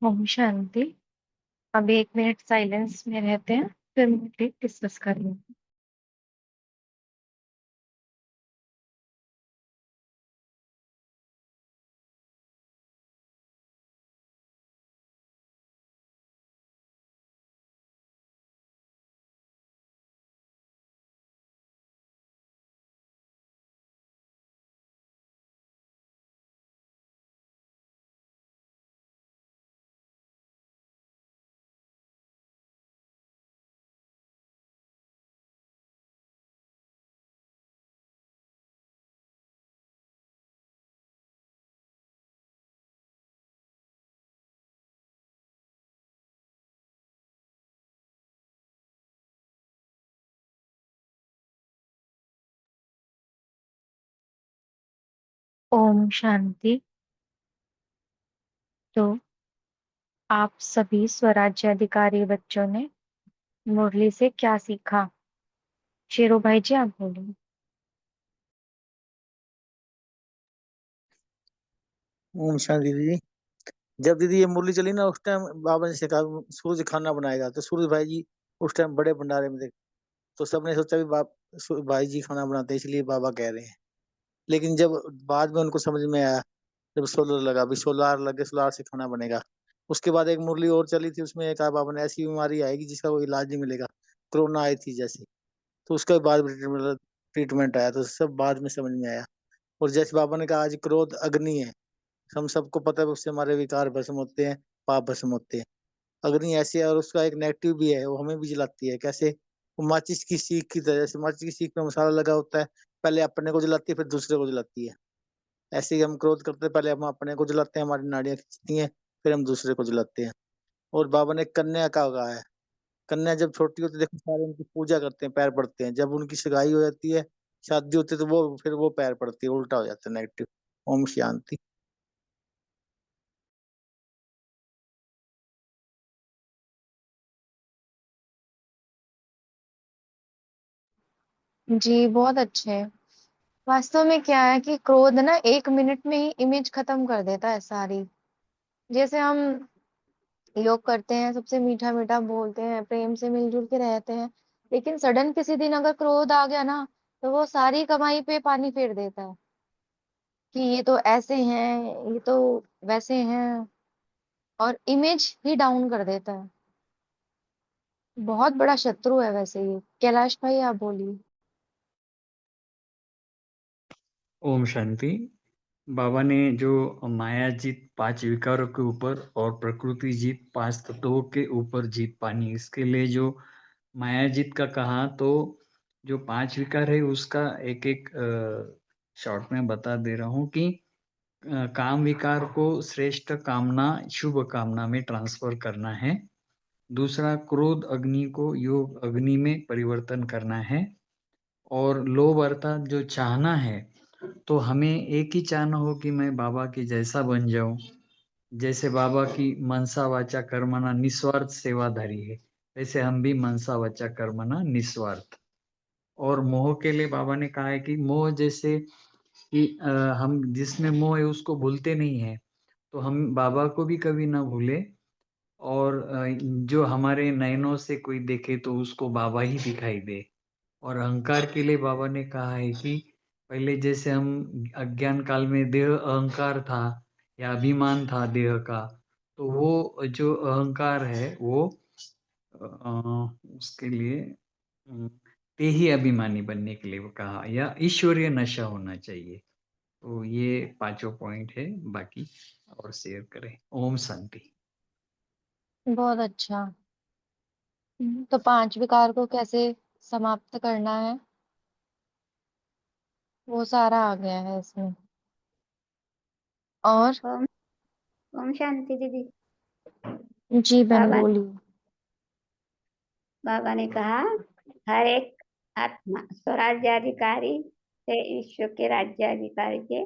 ओम शांति। अब 1 मिनट साइलेंस में रहते हैं, फिर मुझे डिस्कस करेंगे। ओम शांति। तो आप सभी स्वराज्य अधिकारी बच्चों ने मुरली से क्या सीखा? शेरू भाई जी, आप बोलिए। ओम शांति दीदी। जब दीदी ये मुरली चली ना, उस टाइम बाबा ने कहा सूरज खाना बनाएगा, तो सूरज भाई जी उस टाइम बड़े भंडारे में थे। तो सबने सोचा भी भाई जी खाना बनाते हैं, इसलिए बाबा कह रहे हैं। लेकिन जब बाद में उनको समझ में आया, जब सोलर लगा, भी सोलार लगे, सोलार से खाना बनेगा। उसके बाद एक मुरली और चली थी, उसमें कहा बाबा ने ऐसी बीमारी आएगी जिसका कोई इलाज नहीं मिलेगा, कोरोना आई थी जैसे। तो उसके बाद ट्रीटमेंट आया, तो सब बाद में समझ में आया। और जैसे बाबा ने कहा आज क्रोध अग्नि है, हम सबको पता है उससे हमारे विकार भस्म होते हैं, पाप भस्म होते हैं। अग्नि ऐसी है, और उसका एक नेगेटिव भी है, वो हमें भी जलाती है। कैसे? वो माचिस की सीख की तरह, जैसे माचिस की सीख में मसाला लगा होता है, पहले अपने को जलाती है फिर दूसरे को जलाती है। ऐसे ही हम क्रोध करते हैं, पहले हम अपने को जलाते हैं, हमारी नाड़ियां खींचती हैं, फिर हम दूसरे को जलाते हैं। और बाबा ने कन्या का कहा है, कन्या जब छोटी होती है देखो सारे उनकी पूजा करते हैं, पैर पड़ते हैं। जब उनकी सगाई हो जाती है, शादी होती है, तो वो फिर वो पैर पड़ती है, उल्टा हो जाता है, नेगेटिव। ओम शांति। जी बहुत अच्छे। वास्तव में क्या है कि क्रोध ना 1 मिनट में ही इमेज खत्म कर देता है सारी। जैसे हम योग करते हैं, सबसे मीठा मीठा बोलते हैं, प्रेम से मिलजुल के रहते हैं, लेकिन सडन किसी दिन अगर क्रोध आ गया ना, तो वो सारी कमाई पे पानी फेर देता है कि ये तो ऐसे हैं, ये तो वैसे हैं, और इमेज ही डाउन कर देता है। बहुत बड़ा शत्रु है वैसे ये। कैलाश भाई आप बोलिए। ओम शांति। बाबा ने जो माया जीत 5 विकारों के ऊपर और प्रकृति जीत 5 तत्वों के ऊपर जीत पानी, इसके लिए जो माया जीत का कहा, तो जो 5 विकार है उसका एक एक शॉर्ट में बता दे रहा हूँ कि काम विकार को श्रेष्ठ कामना, शुभ कामना में ट्रांसफर करना है। दूसरा, क्रोध अग्नि को योग अग्नि में परिवर्तन करना है। और लोभ अर्थात जो चाहना है, तो हमें एक ही चाहना हो कि मैं बाबा के जैसा बन जाऊं, जैसे बाबा की मनसा वाचा कर्मणा निस्वार्थ सेवाधारी है, वैसे हम भी मनसा वाचा कर्मणा निस्वार्थ। और मोह के लिए बाबा ने कहा है कि मोह जैसे कि हम जिसमें मोह है उसको भूलते नहीं है, तो हम बाबा को भी कभी ना भूले। और जो हमारे नयनों से कोई देखे तो उसको बाबा ही दिखाई दे। और अहंकार के लिए बाबा ने कहा है कि पहले जैसे हम अज्ञान काल में देह अहंकार था या अभिमान था देह का, तो वो जो अहंकार है वो उसके लिए ते ही अभिमानी बनने के लिए वो कहा, या ईश्वरीय नशा होना चाहिए। तो ये 5 पॉइंट है, बाकी और शेयर करें। ओम शांति। बहुत अच्छा। तो 5 विकार को कैसे समाप्त करना है, वो सारा आ गया है इसमें। और ओम ओम शांति दीदी। जी बहन बाबा बोलिए। बाबा ने कहा, हर एक आत्मा स्वराज्याधिकारी से विश्व के राज्याधिकारी के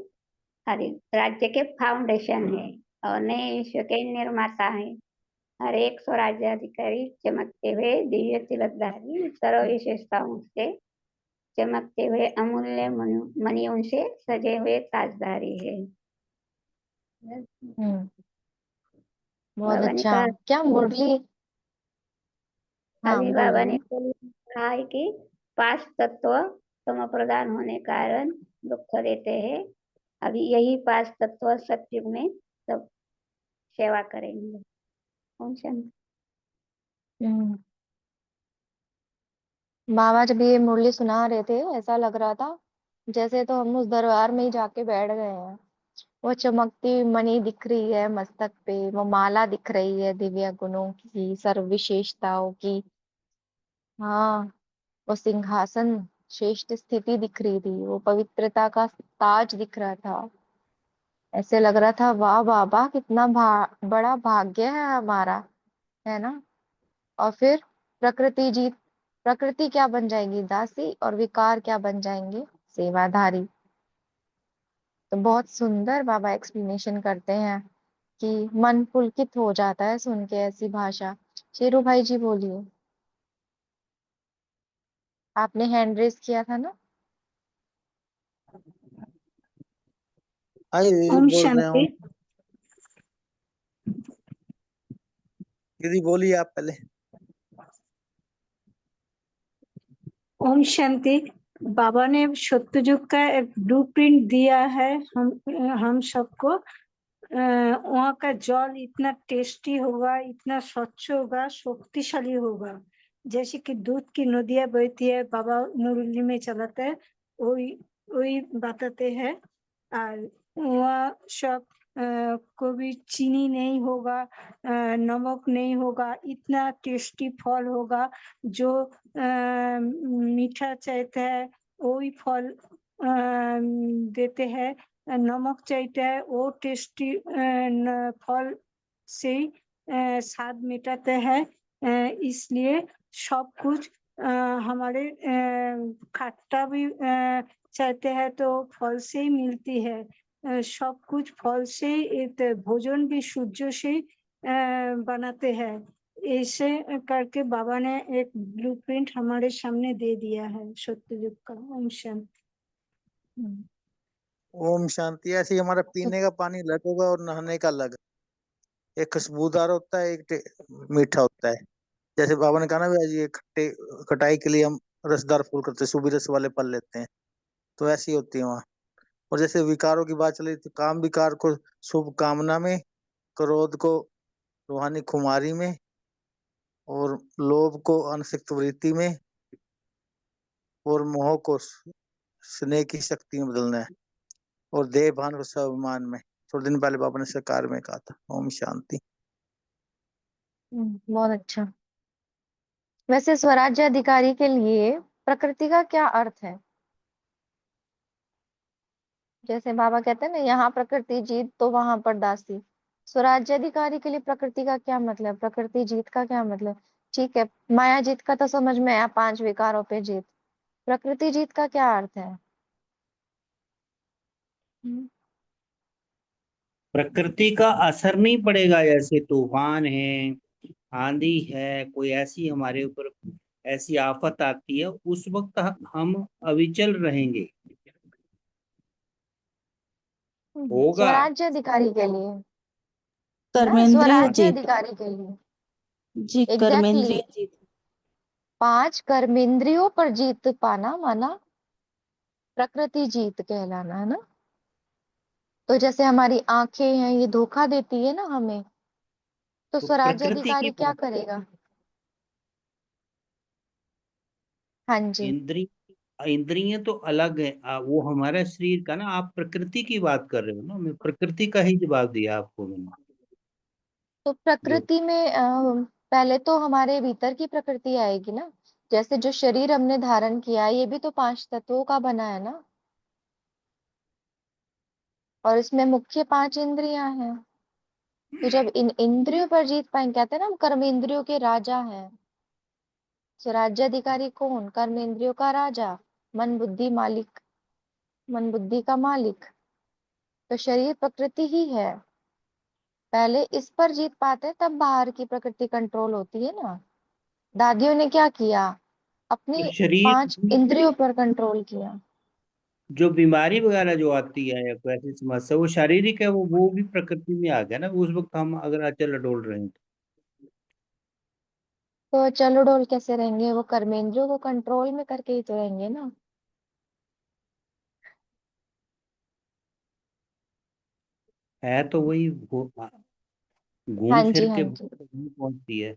राज्य के फाउंडेशन है और नए विश्व के निर्माता है। हर एक स्वराज्याधिकारी चमकते हुए दिव्य तिलकधारी सर्व विशेषताओं से चमकते हुए अमूल्य मणियों से सजे हुए ताजधारी है। हम्म बहुत बाबा ने अच्छा। कहा, क्या मुरली। हाँ अभी बाबा ने बोलिए। कहा है कि 5 तत्व तम प्रदान होने के कारण दुख देते हैं। अभी यही 5 तत्व सतयुग में सब सेवा करेंगे। ओम शांति। हम्म बाबा जब ये मुरली सुना रहे थे, ऐसा लग रहा था जैसे तो हम उस दरबार में ही जाके बैठ गए हैं। वो चमकती मणि दिख रही है मस्तक पे, वो माला दिख रही है दिव्य गुणों की, सर्व विशेषताओं की। हाँ, वो सिंहासन श्रेष्ठ स्थिति दिख रही थी, वो पवित्रता का ताज दिख रहा था। ऐसे लग रहा था वाह बाबा, कितना बड़ा भाग्य है हमारा, है ना। और फिर प्रकृति जीत, प्रकृति क्या बन जाएगी, दासी, और विकार क्या बन जाएंगे, सेवाधारी। तो बहुत सुंदर बाबा एक्सप्लेनेशन करते हैं कि मन पुलकित हो जाता है सुन के ऐसी भाषा। शेरू भाई जी बोलिए। आपने हैंड रेस किया था ना। हाँ दीदी ओम बोल रहे शांति। हूँ। दीदी बोलिए आप पहले। ओम शांति। बाबा ने सत्ययुग का एक ब्लूप्रिंट दिया है हम सबको। वहाँ का जल इतना टेस्टी होगा, इतना स्वच्छ होगा, शक्तिशाली होगा। जैसे कि दूध की नदियां बहती है, बाबा मुरली में चलाते हैं, वही वही बताते हैं। और वहाँ सब को भी चीनी नहीं होगा, नमक नहीं होगा, इतना टेस्टी फल होगा। जो मीठा चाहता है वही फल देते हैं। नमक चाहता है वो टेस्टी फल से स्वाद मिटाते हैं। इसलिए सब कुछ हमारे खट्टा भी चाहते हैं तो फल से ही मिलती है। सब कुछ फल से ही, भोजन भी सूर्य से ही बनाते हैं। ऐसे करके बाबा ने एक ब्लूप्रिंट हमारे सामने दे दिया है सत्ययुग का। ओम शांति। हम्म, ओम शांति। ऐसे ही हमारा पीने का पानी अलग होगा और नहाने का अलग। एक खुशबूदार होता है, मीठा होता है। जैसे बाबा ने कहा ना भी, ये खटाई के लिए हम रसदार फूल करते हैं, सुबह रस वाले फल लेते हैं, तो ऐसी होती है वहाँ। और जैसे विकारों की बात चली तो काम विकार को शुभ कामना में, क्रोध को रूहानी खुमारी में, और लोभ को अनसिक्त वृत्ति में, और मोह को स्नेह की शक्ति में बदलना है, और देह भान को स्वाभिमान में। थोड़े दिन पहले बाबा ने सरकार में कहा था। ओम शांति। बहुत अच्छा। वैसे स्वराज्य अधिकारी के लिए प्रकृति का क्या अर्थ है? जैसे बाबा कहते हैं ना, यहाँ प्रकृति जीत तो वहां पर दासी। स्वराज्य अधिकारी के लिए प्रकृति का क्या मतलब, प्रकृति जीत का क्या मतलब? ठीक है, माया जीत का तो समझ में आया, 5 विकारों पे जीत। प्रकृति जीत का क्या अर्थ है? हम्म, प्रकृति का असर नहीं पड़ेगा। जैसे तूफान है, आंधी है, कोई ऐसी हमारे ऊपर ऐसी आफत आती है, उस वक्त हम अविचल रहेंगे। होगा। स्वराज्य अधिकारी के लिए ना, कर्मेंद्रिय स्वराज्य जीत। अधिकारी के लिए जी, एग्जैक्टली कर्मेंद्रिय जीत। 5 कर्मेंद्रियों पर जीत पाना माना प्रकृति जीत कहलाना, है ना। तो जैसे हमारी आंखें हैं, ये धोखा देती है ना हमें, तो तो स्वराज्य प्रकृति की अधिकारी क्या बात, करेगा? हाँ जी। इंद्री इंद्रिय तो अलग है। वो हमारा शरीर का ना, आप प्रकृति की बात कर रहे हो ना। मैं प्रकृति का ही जवाब दिया आपको मैंने। तो जो प्रकृति में पहले तो हमारे भीतर की प्रकृति आएगी ना। जैसे जो शरीर हमने धारण किया है, ये भी तो 5 तत्वों का बना है ना, और इसमें मुख्य 5 इंद्रियां हैं। तो जब इन इंद्रियों पर जीत पाएंगे, कहते हैं ना हम कर्म इंद्रियों के राजा हैं। स्वराज्य अधिकारी कौन? कर्म इंद्रियों का राजा, मन बुद्धि मालिक, मन बुद्धि का मालिक। तो शरीर प्रकृति ही है। पहले इस पर जीत पाते तब बाहर की प्रकृति कंट्रोल होती है ना। दादियों ने क्या किया? तो अपनी शरीर 5 इंद्रियों पर कंट्रोल किया। जो बीमारी वगैरह जो आती है या कोई ऐसी समस्या, वो शारीरिक है। वो भी प्रकृति में आ गया ना उस वक्त, हम अगर अचल डोल रहे हैं तो। तो चलो डोल कैसे रहेंगे? वो कर्मेंद्रियों को कंट्रोल में करके ही तो रहेंगे ना। है तो वही घूम हाँ फिर जी, हाँ के जी। वहीं पहुंचती है।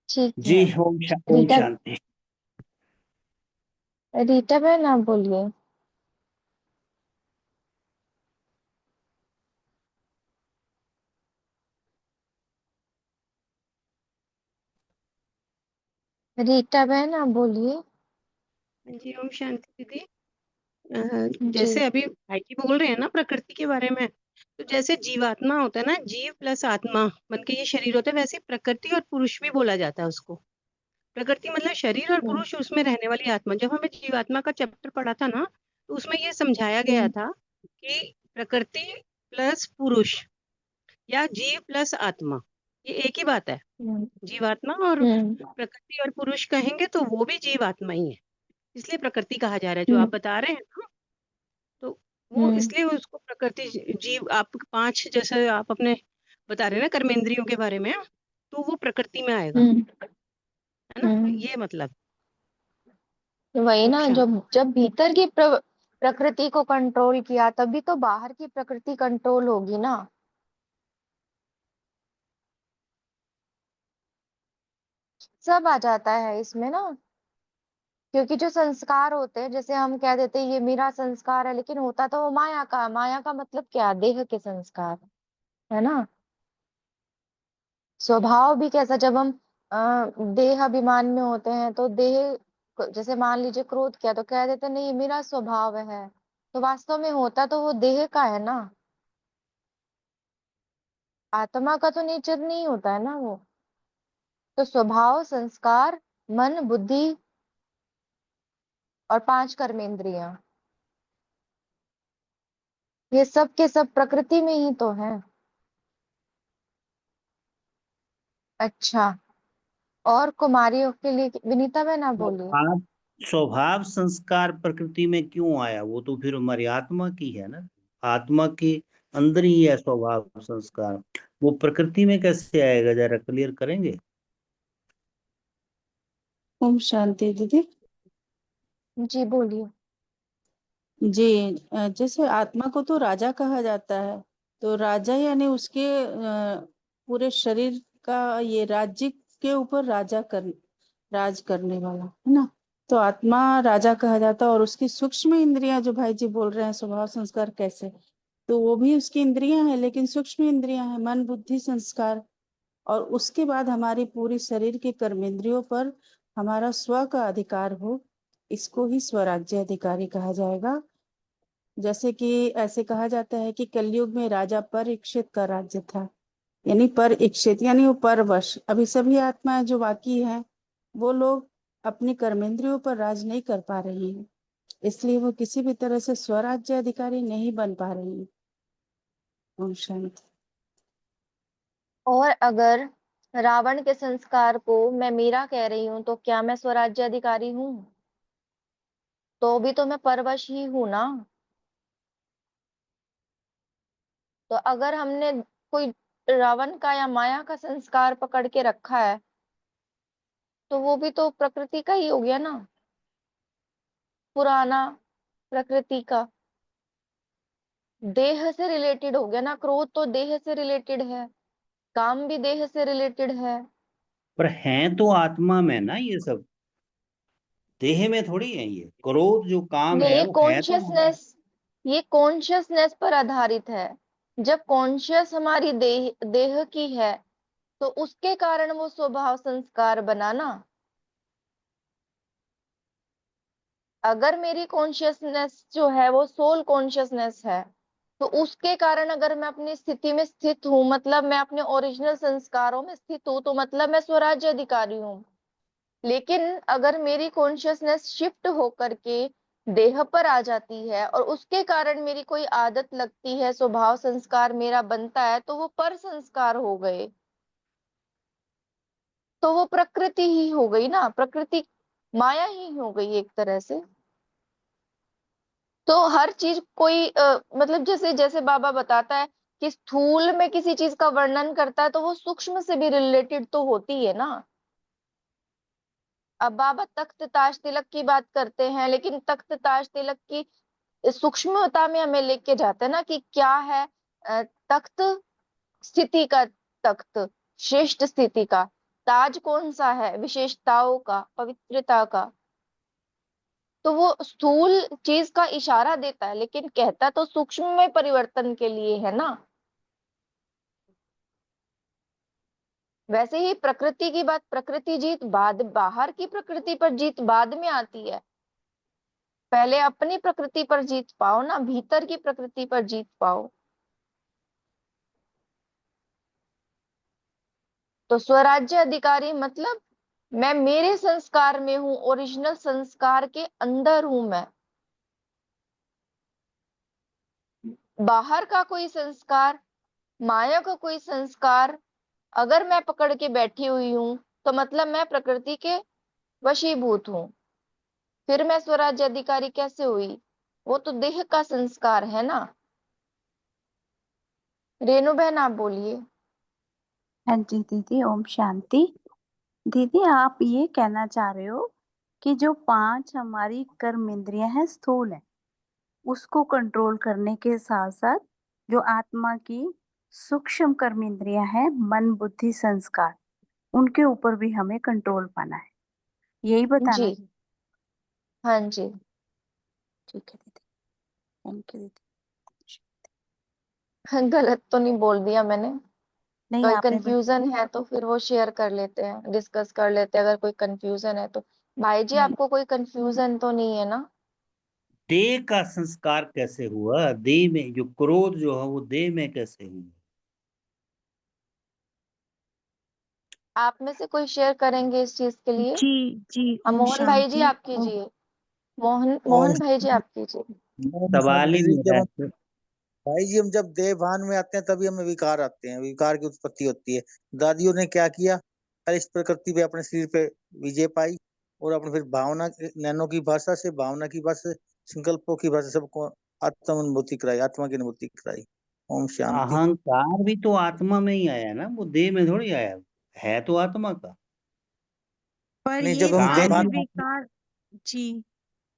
ठीक जी। है। ओम रीटा, शांति। रीटा बहन आप बोलिए। रीटा बहन आप बोलिए। जी ओम शांति दीदी। जी। जैसे अभी भाई जी बोल रहे हैं ना प्रकृति के बारे में, तो जैसे जीवात्मा होता है ना, जीव प्लस आत्मा बन के ये शरीर होता है, वैसे प्रकृति और पुरुष भी बोला जाता है उसको। प्रकृति मतलब शरीर और हम्म, पुरुष, उसमें रहने वाली आत्मा। जब हमें जीवात्मा का चैप्टर पढ़ा था ना, तो उसमें ये समझाया गया हम्म, था कि प्रकृति प्लस पुरुष या जीव प्लस आत्मा, ये एक ही बात है। हम्म, जीवात्मा और हम्म, प्रकृति और पुरुष कहेंगे तो वो भी जीवात्मा ही है, इसलिए प्रकृति कहा जा रहा है जो हम्म, आप बता रहे हैं ना। तो वो हम्म, इसलिए उसको प्रकृति जीव, आप 5 जैसे आप अपने बता रहे हैं ना कर्मेंद्रियों के बारे में, तो वो प्रकृति में आएगा, हम्म, है ना, हम्म। ये मतलब। तो वही ओम ना, शांति। जब जब भीतर की प्रकृति को कंट्रोल किया, तभी तो बाहर की प्रकृति कंट्रोल होगी ना। सब आ जाता है इसमें ना। क्योंकि जो संस्कार होते हैं, जैसे हम कह देते हैं ये मेरा संस्कार है, लेकिन होता तो वो माया का। माया का मतलब क्या? देह के संस्कार, है ना। स्वभाव भी कैसा, जब हम देह अभिमान में होते हैं तो देह जैसे मान लीजिए क्रोध किया तो कह देते नहीं ये मेरा स्वभाव है, तो वास्तव में होता तो वो देह का है ना। आत्मा का तो नेचर नहीं होता है ना वो। तो स्वभाव, संस्कार, मन, बुद्धि और 5 कर्मेंद्रियां, ये सब के सब प्रकृति में ही तो है। अच्छा, और कुमारियों के लिए विनीता बहन आप बोलिए। आप स्वभाव संस्कार प्रकृति में क्यों आया? वो तो फिर हमारी आत्मा की है ना, आत्मा के अंदर ही है स्वभाव संस्कार, वो प्रकृति में कैसे आएगा? जरा क्लियर करेंगे। ओम शांति दीदी। जी बोलिए। जी, जैसे आत्मा को तो राजा कहा जाता है, तो राजा यानी उसके पूरे शरीर का ये राज्य के ऊपर राज करने वाला है ना। तो आत्मा राजा कहा जाता है, और उसकी सूक्ष्म इंद्रियां जो भाई जी बोल रहे हैं स्वभाव संस्कार कैसे, तो वो भी उसकी इंद्रियां हैं, लेकिन सूक्ष्म इंद्रियां हैं, मन बुद्धि संस्कार। और उसके बाद हमारी पूरी शरीर के कर्मेंद्रियों पर हमारा स्व का अधिकार हो, इसको ही स्वराज्य अधिकारी कहा जाएगा। जैसे कि ऐसे कहा जाता है कि कलयुग में राजा परीक्षित का राज्य था, यानी परीक्षित यानी वो परवश। अभी सभी आत्माएं जो बाकी हैं वो लोग अपनी कर्मेंद्रियों पर राज नहीं कर पा रही हैं, इसलिए वो किसी भी तरह से स्वराज्य अधिकारी नहीं बन पा रही हैं। ओम शांति। और अगर रावण के संस्कार को मैं मीरा कह रही हूं तो क्या मैं स्वराज्य अधिकारी हूं? तो भी तो मैं परवश ही हूं ना। तो अगर हमने कोई रावण का या माया का संस्कार पकड़ के रखा है तो वो भी तो प्रकृति का ही हो गया ना, पुराना प्रकृति का, देह से रिलेटेड हो गया ना। क्रोध तो देह से रिलेटेड है, काम भी देह से रिलेटेड है। पर हैं तो आत्मा में ना ये सब, देह में थोड़ी है। ये क्रोध जो काम है ये वो है तो। कॉन्शियसनेस पर आधारित है। जब कॉन्शियस हमारी देह देह की है तो उसके कारण वो स्वभाव संस्कार बना ना। अगर मेरी कॉन्शियसनेस जो है वो सोल कॉन्शियसनेस है तो उसके कारण अगर मैं अपनी स्थिति में स्थित हूँ, मतलब मैं अपने ओरिजिनल संस्कारों में स्थित हूँ, तो मतलब मैं स्वराज्य अधिकारी हूँ। लेकिन अगर मेरी कॉन्शियसनेस शिफ्ट होकर के देह पर आ जाती है और उसके कारण मेरी कोई आदत लगती है, स्वभाव संस्कार मेरा बनता है, तो वो पर संस्कार हो गए, तो वो प्रकृति ही हो गई ना, प्रकृति माया ही हो गई एक तरह से। तो हर चीज कोई मतलब जैसे जैसे बाबा बताता है कि स्थूल में किसी चीज का वर्णन करता है तो वो सूक्ष्म से भी रिलेटेड तो होती है ना। अब बाबा तख्त ताज तिलक की बात करते हैं, लेकिन तख्त ताज तिलक की सूक्ष्मता में हमें लेके जाते हैं ना कि क्या है तख्त, स्थिति का तख्त, श्रेष्ठ स्थिति का। ताज कौन सा है? विशेषताओं का, पवित्रता का। तो वो स्थूल चीज का इशारा देता है लेकिन कहता तो सूक्ष्म में परिवर्तन के लिए है ना। वैसे ही प्रकृति की बात, प्रकृति जीत बाद, बाहर की प्रकृति पर जीत बाद में आती है। पहले अपनी प्रकृति पर जीत पाओ ना, भीतर की प्रकृति पर जीत पाओ। तो स्वराज्य अधिकारी मतलब मैं मेरे संस्कार में हूं, ओरिजिनल संस्कार के अंदर हूं मैं। बाहर का कोई संस्कार, माया का कोई संस्कार अगर मैं पकड़ के बैठी हुई हूं तो मतलब मैं प्रकृति के वशीभूत हूं। फिर मैं स्वराज्य अधिकारी कैसे हुई? वो तो देह का संस्कार है ना। रेणु बहन आप बोलिए। हाँ जी दीदी, ओम शांति। दीदी आप ये कहना चाह रहे हो कि जो 5 हमारी कर्म इंद्रियां हैं स्थूल है, उसको कंट्रोल करने के साथ साथ जो आत्मा की सूक्ष्म कर्म इंद्रियां हैं, मन बुद्धि संस्कार, उनके ऊपर भी हमें कंट्रोल पाना है, यही बताना जी है? हाँ जी। ठीक है दीदी, थैंक यू दीदी। गलत तो नहीं बोल दिया मैंने? नहीं, कोई आपने कंफ्यूजन है तो फिर वो शेयर कर लेते हैं, डिस्कस कर लेते हैं अगर कोई कंफ्यूजन है तो। भाई जी नहीं, आपको कोई कंफ्यूजन तो नहीं है ना? देह का संस्कार कैसे हुआ? देह में जो क्रोध जो है वो देह में कैसे हुआ? आप में से कोई शेयर करेंगे इस चीज के लिए? जी ओम मोहन भाई जी शांति। आप कीजिए। मोहन ओम मोहन भाई जी आप कीजिए। सवाल ही दीदी, नहीं जब है। हम भाई जी हम जब देह भान में आते हैं तभी हमें विकार आते हैं, विकार की उत्पत्ति होती है। दादियों ने क्या किया, पहले इस प्रकृति पे अपने शरीर पे विजय पाई और अपने फिर भावना नैनो की भाषा से, भावना की भाषा से, संकल्पों की भाषा से सबको आत्म अनुभूति कराई, आत्मा की अनुभूति कराई। ओम शांति। अहंकार भी तो आत्मा में ही आया ना, वो देह में थोड़ी आया, है तो आत्मा का। पर नहीं, ये जब हम देह काम सारे भी भान, विकार, जी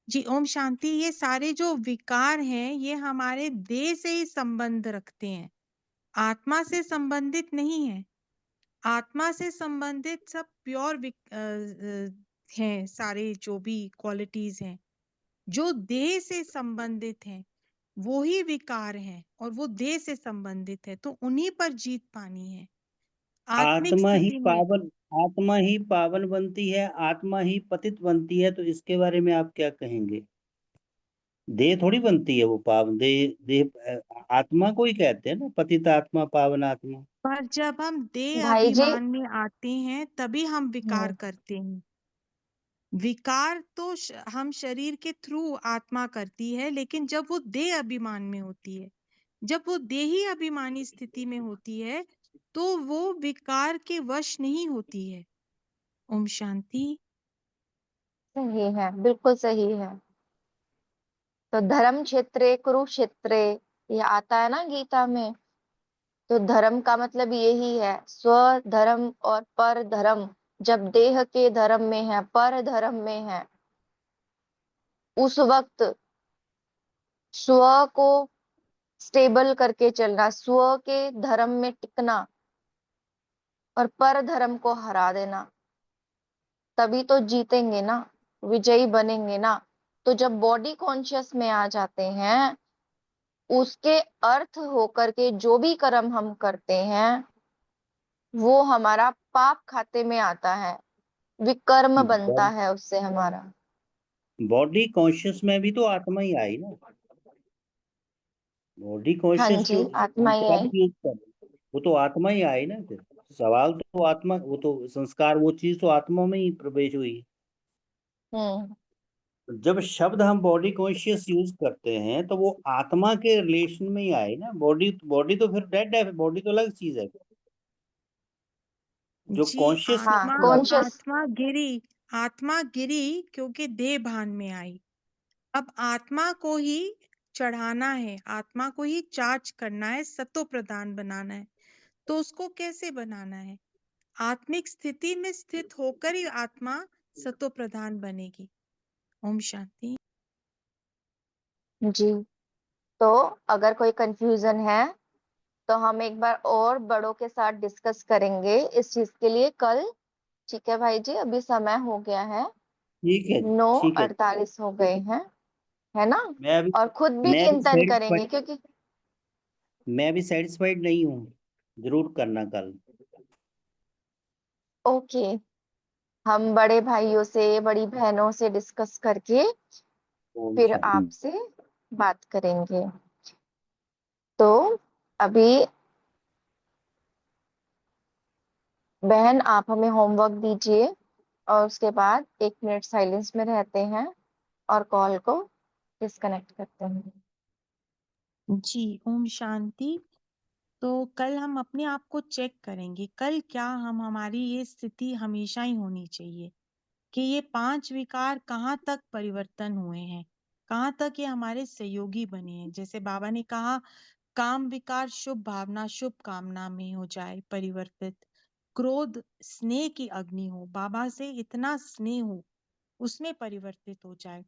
जी ओम शांति, ये सारे जो विकार हैं ये हमारे देह से ही संबंध रखते हैं, आत्मा से संबंधित नहीं है। आत्मा से संबंधित सब प्योर हैं, सारे जो भी क्वालिटीज हैं। जो देह से संबंधित हैं वो ही विकार हैं और वो देह से संबंधित है, तो उन्हीं पर जीत पानी है आत्मिक आत्मा ही स्थिति में। पावन, आत्मा ही पावन बनती है, आत्मा ही पतित बनती है, तो इसके बारे में आप क्या कहेंगे? देह थोड़ी बनती है वो पावन, देह देह आत्मा को ही कहते हैं ना, पतित आत्मा पावन आत्मा। पर जब हम देह भाई जी। अभिमान में आते हैं तभी हम विकार हम्म, करते हैं। विकार तो हम शरीर के थ्रू आत्मा करती है, लेकिन जब वो देह अभिमान में होती है, जब वो देही अभिमानी स्थिति में होती है, तो वो विकार के वश नहीं होती है। ओम शांति। सही है, बिल्कुल सही है। तो धर्म क्षेत्रे कुरुक्षेत्रे, ये आता है ना गीता में। तो धर्म का मतलब यही है, स्व धर्म और पर धर्म। जब देह के धर्म में है, पर धर्म में है, उस वक्त स्व को स्टेबल करके चलना, स्व के धर्म में टिकना और पर धर्म को हरा देना, तभी तो जीतेंगे ना, विजयी बनेंगे ना। तो जब बॉडी कॉन्शियस में आ जाते हैं, उसके अर्थ होकर के जो भी कर्म हम करते हैं वो हमारा पाप खाते में आता है, विकर्म बनता है उससे हमारा। बॉडी कॉन्शियस में भी तो आत्मा ही आई ना। बॉडी हाँ कॉन्शियस जी, जो आत्मा हम ही शब्द है। यूज कर रहे हैं, वो तो आत्मा ही आई ना। फिर सवाल तो आत्मा, वो तो संस्कार, वो चीज तो आत्मा में ही प्रवेश हुई। हम्म। जब शब्द हम बॉडी कॉन्शियस यूज करते हैं तो वो आत्मा के रिलेशन में ही आए ना। बॉडी बॉडी तो फिर डेड है, बॉडी तो अलग चीज है। जो जी कॉन्शियस हाँ, आत्मा, कॉन्शियस। आत्मा गिरी क्योंकि देह भान में आई। अब आत्मा को ही चढ़ाना है, आत्मा को ही चार्ज करना है, सतो प्रधान बनाना है। तो उसको कैसे बनाना है? आत्मिक स्थिति में स्थित होकर ही आत्मा सतो प्रधान बनेगी। ओम शांति। जी। तो अगर कोई कंफ्यूजन है तो हम एक बार और बड़ों के साथ डिस्कस करेंगे इस चीज के लिए कल। ठीक है भाई जी, अभी समय हो गया है, ठीक है, नौ ठीक है। 48 हो गए हैं, है ना? मैं अभी और खुद भी मैं भी चिंतन करेंगे सेटिस्फाइड, क्योंकि मैं भी सेटिस्फाइड नहीं हूँ। जरूर करना कल। ओके, हम बड़े भाइयों से बड़ी बहनों से डिस्कस करके ओम फिर शांति। आपसे बात करेंगे। तो अभी बहन आप हमें होमवर्क दीजिए और उसके बाद 1 मिनट साइलेंस में रहते हैं और कॉल को डिस्कनेक्ट करते हैं। जी ओम शांति। तो कल हम अपने आप को चेक करेंगे, कल क्या हम, हमारी ये स्थिति हमेशा ही होनी चाहिए कि ये 5 विकार कहाँ तक परिवर्तन हुए हैं, कहाँ तक ये हमारे सहयोगी बने हैं। जैसे बाबा ने कहा काम विकार शुभ भावना शुभ कामना में हो जाए परिवर्तित, क्रोध स्नेह की अग्नि हो, बाबा से इतना स्नेह हो उसमें परिवर्तित हो जाए,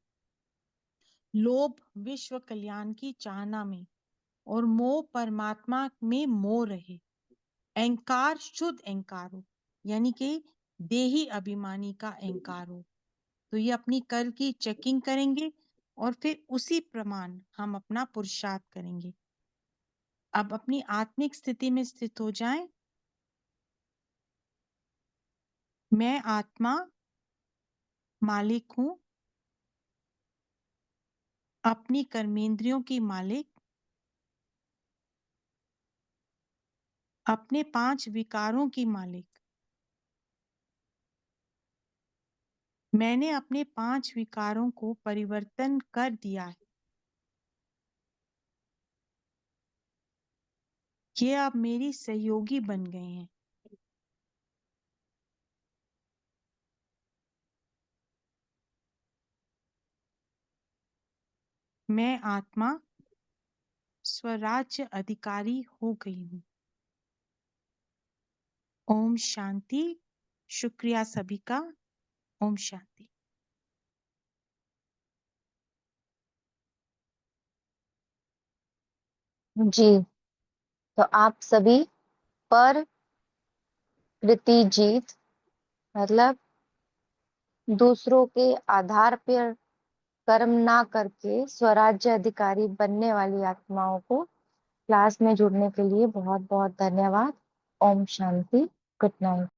लोभ विश्व कल्याण की चाहना में और मोह परमात्मा में मोह रहे, अहंकार शुद्ध अहंकार हो, यानी कि देही अभिमानी का अहंकार हो। तो ये अपनी कल की चेकिंग करेंगे और फिर उसी प्रमाण हम अपना पुरुषार्थ करेंगे। अब अपनी आत्मिक स्थिति में स्थित हो जाएं। मैं आत्मा मालिक हूँ, अपनी कर्मेंद्रियों की मालिक, अपने 5 विकारों की मालिक, मैंने अपने 5 विकारों को परिवर्तन कर दिया है। ये अब मेरी सहयोगी बन गए हैं। मैं आत्मा स्वराज्य अधिकारी हो गई हूँ। ओम शांति। शुक्रिया सभी का। ओम शांति। जी, तो आप सभी पर कृति जीत मतलब दूसरों के आधार पर कर्म ना करके स्वराज्य अधिकारी बनने वाली आत्माओं को क्लास में जुड़ने के लिए बहुत बहुत धन्यवाद। ओम शांति। Good night.